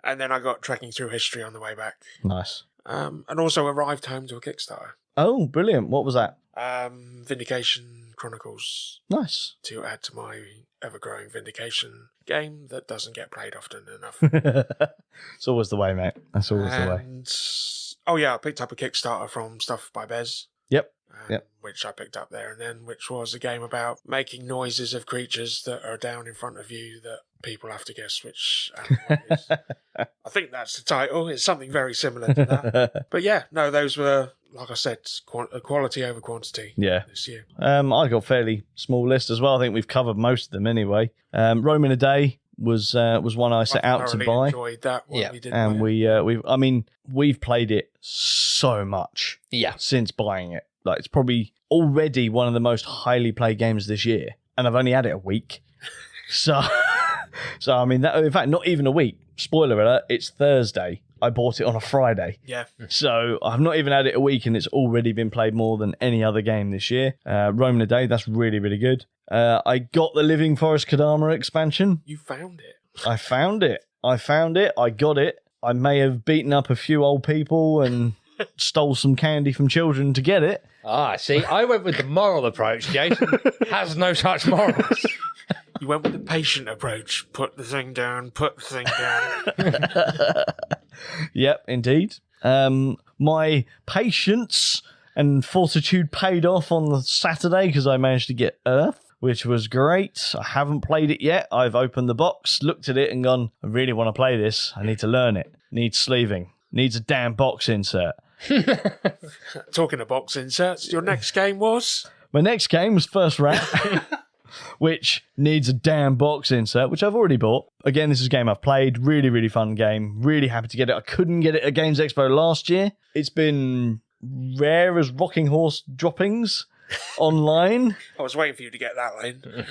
Speaker 3: And then I got Trekking Through History on the way back.
Speaker 1: Nice.
Speaker 3: And also arrived home to a Kickstarter.
Speaker 1: Oh, brilliant. What was that?
Speaker 3: Vindication Chronicles.
Speaker 1: Nice.
Speaker 3: To add to my ever-growing Vindication game that doesn't get played often enough.
Speaker 1: It's always the way, mate. That's always the way.
Speaker 3: I picked up a Kickstarter from Stuff by Bez.
Speaker 1: Yep.
Speaker 3: Which I picked up there and then, which was a game about making noises of creatures that are down in front of you that people have to guess which animal it is. I think that's the title. It's something very similar to that. But yeah, no, those were, like I said, quality over quantity this year.
Speaker 1: I got a fairly small list as well. I think we've covered most of them anyway. Rome in a Day was one I set out to buy.
Speaker 3: Enjoyed that one. We did,
Speaker 1: and we've played it so much since buying it. Like, it's probably already one of the most highly played games this year, and I've only had it a week. So I mean, in fact, not even a week. Spoiler alert, it's Thursday. I bought it on a Friday.
Speaker 3: Yeah.
Speaker 1: So I've not even had it a week, and it's already been played more than any other game this year. Rome in a Day, that's really, really good. I got the Living Forest Kodama expansion.
Speaker 3: You found it.
Speaker 1: I found it. I got it. I may have beaten up a few old people and stole some candy from children to get it.
Speaker 2: Ah, see, I went with the moral approach. Jason has no such morals.
Speaker 3: You went with the patient approach. Put the thing down, put the thing down.
Speaker 1: Yep, indeed. My patience and fortitude paid off on the Saturday because I managed to get Earth, which was great. I haven't played it yet. I've opened the box, looked at it and gone, I really want to play this. I need to learn it. Needs sleeving. Needs a damn box insert.
Speaker 3: Talking of box inserts, your next game was?
Speaker 1: My next game was First Rat, which needs a damn box insert, which I've already bought. Again, this is a game I've played. Really, really fun game. Really happy to get it. I couldn't get it at Games Expo last year. It's been rare as rocking horse droppings online.
Speaker 3: I was waiting for you to get that line.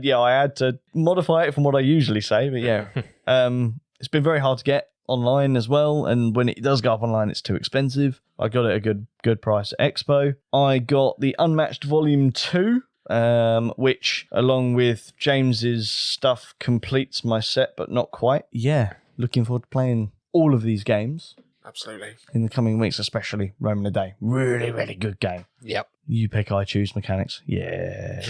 Speaker 1: Yeah, I had to modify it from what I usually say, but yeah. It's been very hard to get online as well, and when it does go up online, it's too expensive. I got it at a good price at Expo. I got the Unmatched Volume 2, which, along with James's stuff, completes my set, but not quite. Yeah, looking forward to playing all of these games.
Speaker 3: Absolutely.
Speaker 1: In the coming weeks, especially Roman a Day. Really, really good game.
Speaker 2: Yep.
Speaker 1: You pick, I choose mechanics. Yeah.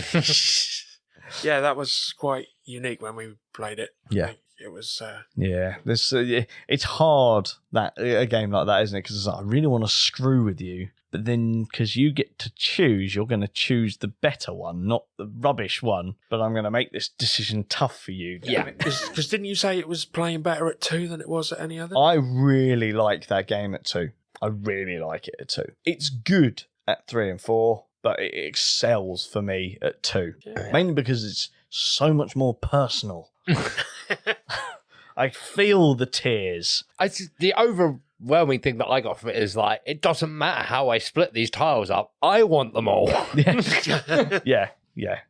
Speaker 3: Yeah, that was quite unique when we played it.
Speaker 1: Yeah.
Speaker 3: It was...
Speaker 1: Yeah. It's hard, that a game like that, isn't it? Because I really want to screw with you. But then, because you get to choose, you're going to choose the better one, not the rubbish one. But I'm going to make this decision tough for you.
Speaker 2: Yeah.
Speaker 3: Because didn't you say it was playing better at 2 than it was at any other?
Speaker 1: I really like that game at 2. I really like it at 2. It's good at 3 and 4, but it excels for me at 2.
Speaker 3: Yeah.
Speaker 1: Mainly because it's so much more personal. I feel the tears.
Speaker 2: The overwhelming thing that I got from it is like, it doesn't matter how I split these tiles up. I want them all.
Speaker 1: Yeah,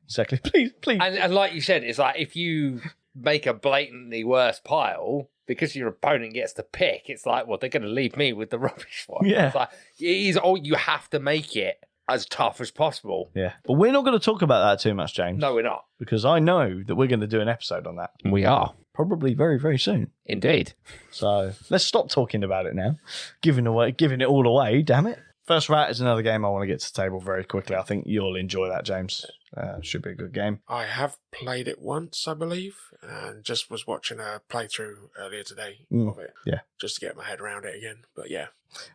Speaker 1: exactly. Please.
Speaker 2: And like you said, it's like if you make a blatantly worse pile, because your opponent gets to pick, it's like, well, they're going to leave me with the rubbish one.
Speaker 1: Yeah.
Speaker 2: It's like, you have to make it as tough as possible.
Speaker 1: Yeah. But we're not going to talk about that too much, James.
Speaker 2: No, we're not.
Speaker 1: Because I know that we're going to do an episode on that.
Speaker 2: We are.
Speaker 1: Probably very, very soon.
Speaker 2: Indeed.
Speaker 1: So let's stop talking about it now. Giving it all away, damn it. First Rat is another game I want to get to the table very quickly. I think you'll enjoy that, James. Should be a good game.
Speaker 3: I have played it once, I believe, and just was watching a playthrough earlier today of it.
Speaker 1: Yeah.
Speaker 3: Just to get my head around it again. But yeah.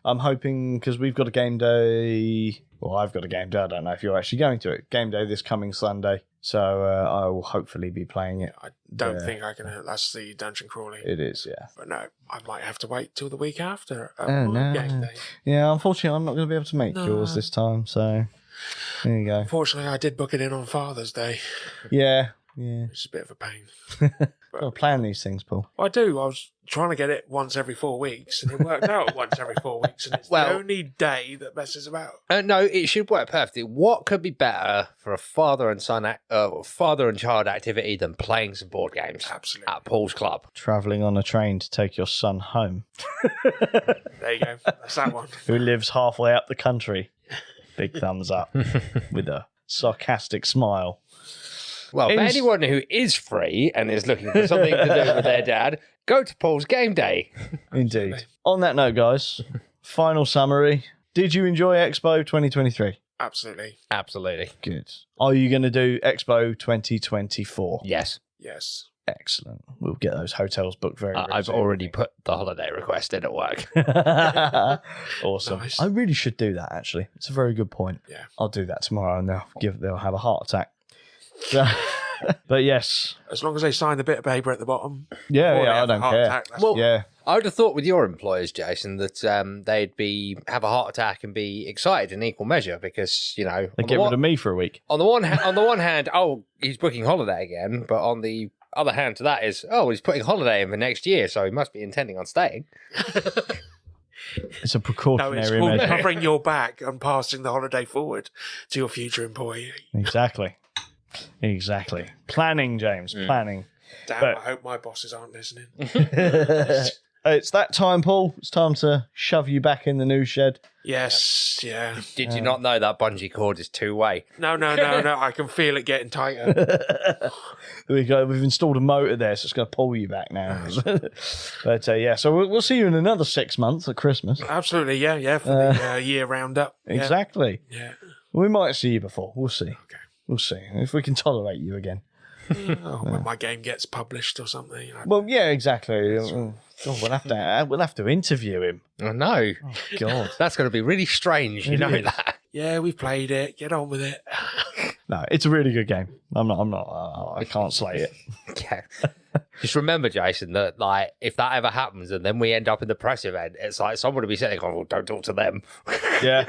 Speaker 1: I'm hoping, because we've got a game day... Well, I've got a game day. I don't know if you're actually going to it. Game day this coming Sunday. So I will hopefully be playing it.
Speaker 3: I don't think I can... That's the dungeon crawling.
Speaker 1: It is, yeah.
Speaker 3: But no, I might have to wait till the week after.
Speaker 1: Oh, no.
Speaker 3: Game day.
Speaker 1: Yeah, unfortunately, I'm not going to be able to make yours this time, so there you go.
Speaker 3: Unfortunately, I did book it in on Father's Day.
Speaker 1: Yeah.
Speaker 3: It's a bit of a pain.
Speaker 1: Got to plan these things, Paul.
Speaker 3: I do. I was trying to get it once every 4 weeks, and it worked out once every 4 weeks, and it's the only day that messes about.
Speaker 2: No, it should work perfectly. What could be better for a father and child activity than playing some board games?
Speaker 3: Absolutely.
Speaker 2: At Paul's Club?
Speaker 1: Travelling on a train to take your son home.
Speaker 3: There you go. That's that one.
Speaker 1: Who lives halfway up the country. Big thumbs up with a sarcastic smile.
Speaker 2: Well, for anyone who is free and is looking for something to do with their dad, go to Paul's Game Day.
Speaker 1: Indeed. On that note, guys, final summary. Did you enjoy Expo 2023?
Speaker 3: Absolutely.
Speaker 2: Absolutely.
Speaker 1: Good. Are you going to do Expo 2024?
Speaker 2: Yes.
Speaker 3: Yes.
Speaker 1: Excellent. We'll get those hotels booked very, very
Speaker 2: I've
Speaker 1: soon.
Speaker 2: already put the holiday request in at work.
Speaker 1: Awesome.
Speaker 3: Nice.
Speaker 1: I really should do that, actually. It's a very good point.
Speaker 3: Yeah.
Speaker 1: I'll do that tomorrow and they'll have a heart attack. But yes.
Speaker 3: As long as they sign the bit of paper at the bottom.
Speaker 1: Yeah,
Speaker 3: before they
Speaker 1: I
Speaker 3: have a
Speaker 1: don't
Speaker 3: heart
Speaker 1: care.
Speaker 3: attack, that's
Speaker 2: Well,
Speaker 1: Yeah.
Speaker 2: I would have thought with your employers, Jason, that they'd have a heart attack and be excited in equal measure because, you know,
Speaker 1: They get rid of me for a week.
Speaker 2: on the one hand, oh, he's booking holiday again, but on the other hand to that is, oh, he's putting holiday in for next year, so he must be intending on staying.
Speaker 1: It's a
Speaker 3: No,
Speaker 1: precautionary
Speaker 3: it's called
Speaker 1: measure.
Speaker 3: covering your back and passing the holiday forward to your future employee.
Speaker 1: Exactly. Planning, James. Planning.
Speaker 3: Damn,
Speaker 1: But-
Speaker 3: I hope my bosses aren't listening.
Speaker 1: It's that time, Paul. It's time to shove you back in the new shed.
Speaker 3: Yes, yeah.
Speaker 2: Did you not know that bungee cord is two-way?
Speaker 3: No. I can feel it getting tighter.
Speaker 1: We've installed a motor there, so it's going to pull you back now. But yeah, so we'll see you in another 6 months at Christmas.
Speaker 3: Absolutely, yeah, for the year roundup. Yeah.
Speaker 1: Exactly.
Speaker 3: Yeah.
Speaker 1: We might see you before. We'll see.
Speaker 3: Okay.
Speaker 1: We'll see if we can tolerate you again.
Speaker 3: When my game gets published or something.
Speaker 1: Well, yeah, exactly. God, we'll have to interview him.
Speaker 2: I know.
Speaker 1: Oh, God.
Speaker 2: That's going to be really strange. You know that.
Speaker 3: Yeah, we've played it. Get on with it.
Speaker 1: No, it's a really good game. I can't slay it.
Speaker 2: Yeah. Just remember, Jason, that like if that ever happens and then we end up in the press event, it's like someone will be sitting going, well, don't talk to them.
Speaker 1: Yeah,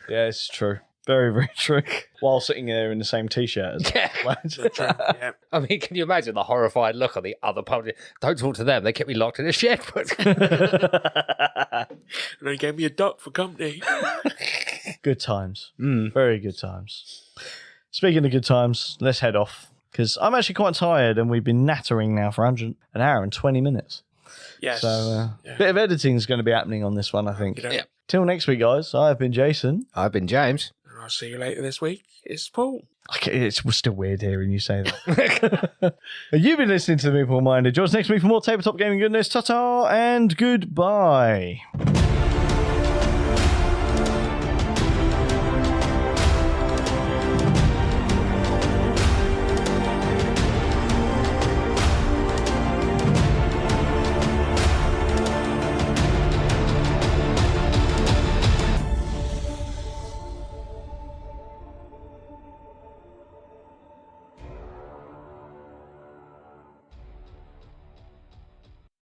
Speaker 1: it's true. Very, very true. While sitting there in the same t-shirt as
Speaker 3: Yeah.
Speaker 2: I mean, can you imagine the horrified look on the other public? Don't talk to them. They kept me locked in a shed.
Speaker 3: And they gave me a duck for company.
Speaker 1: Good times. Very good times. Speaking of good times, let's head off. Because I'm actually quite tired and we've been nattering now for an hour and 20 minutes.
Speaker 3: Yes.
Speaker 1: So a bit of editing is going to be happening on this one, I think.
Speaker 3: Yeah.
Speaker 1: Till next week, guys. I've been Jason.
Speaker 2: I've been James.
Speaker 3: And I'll see you later this week. It's Paul.
Speaker 1: Okay, it's still weird hearing you say that. You've been listening to the Meeple Minded. Join us next week for more tabletop gaming goodness. Ta-ta and goodbye.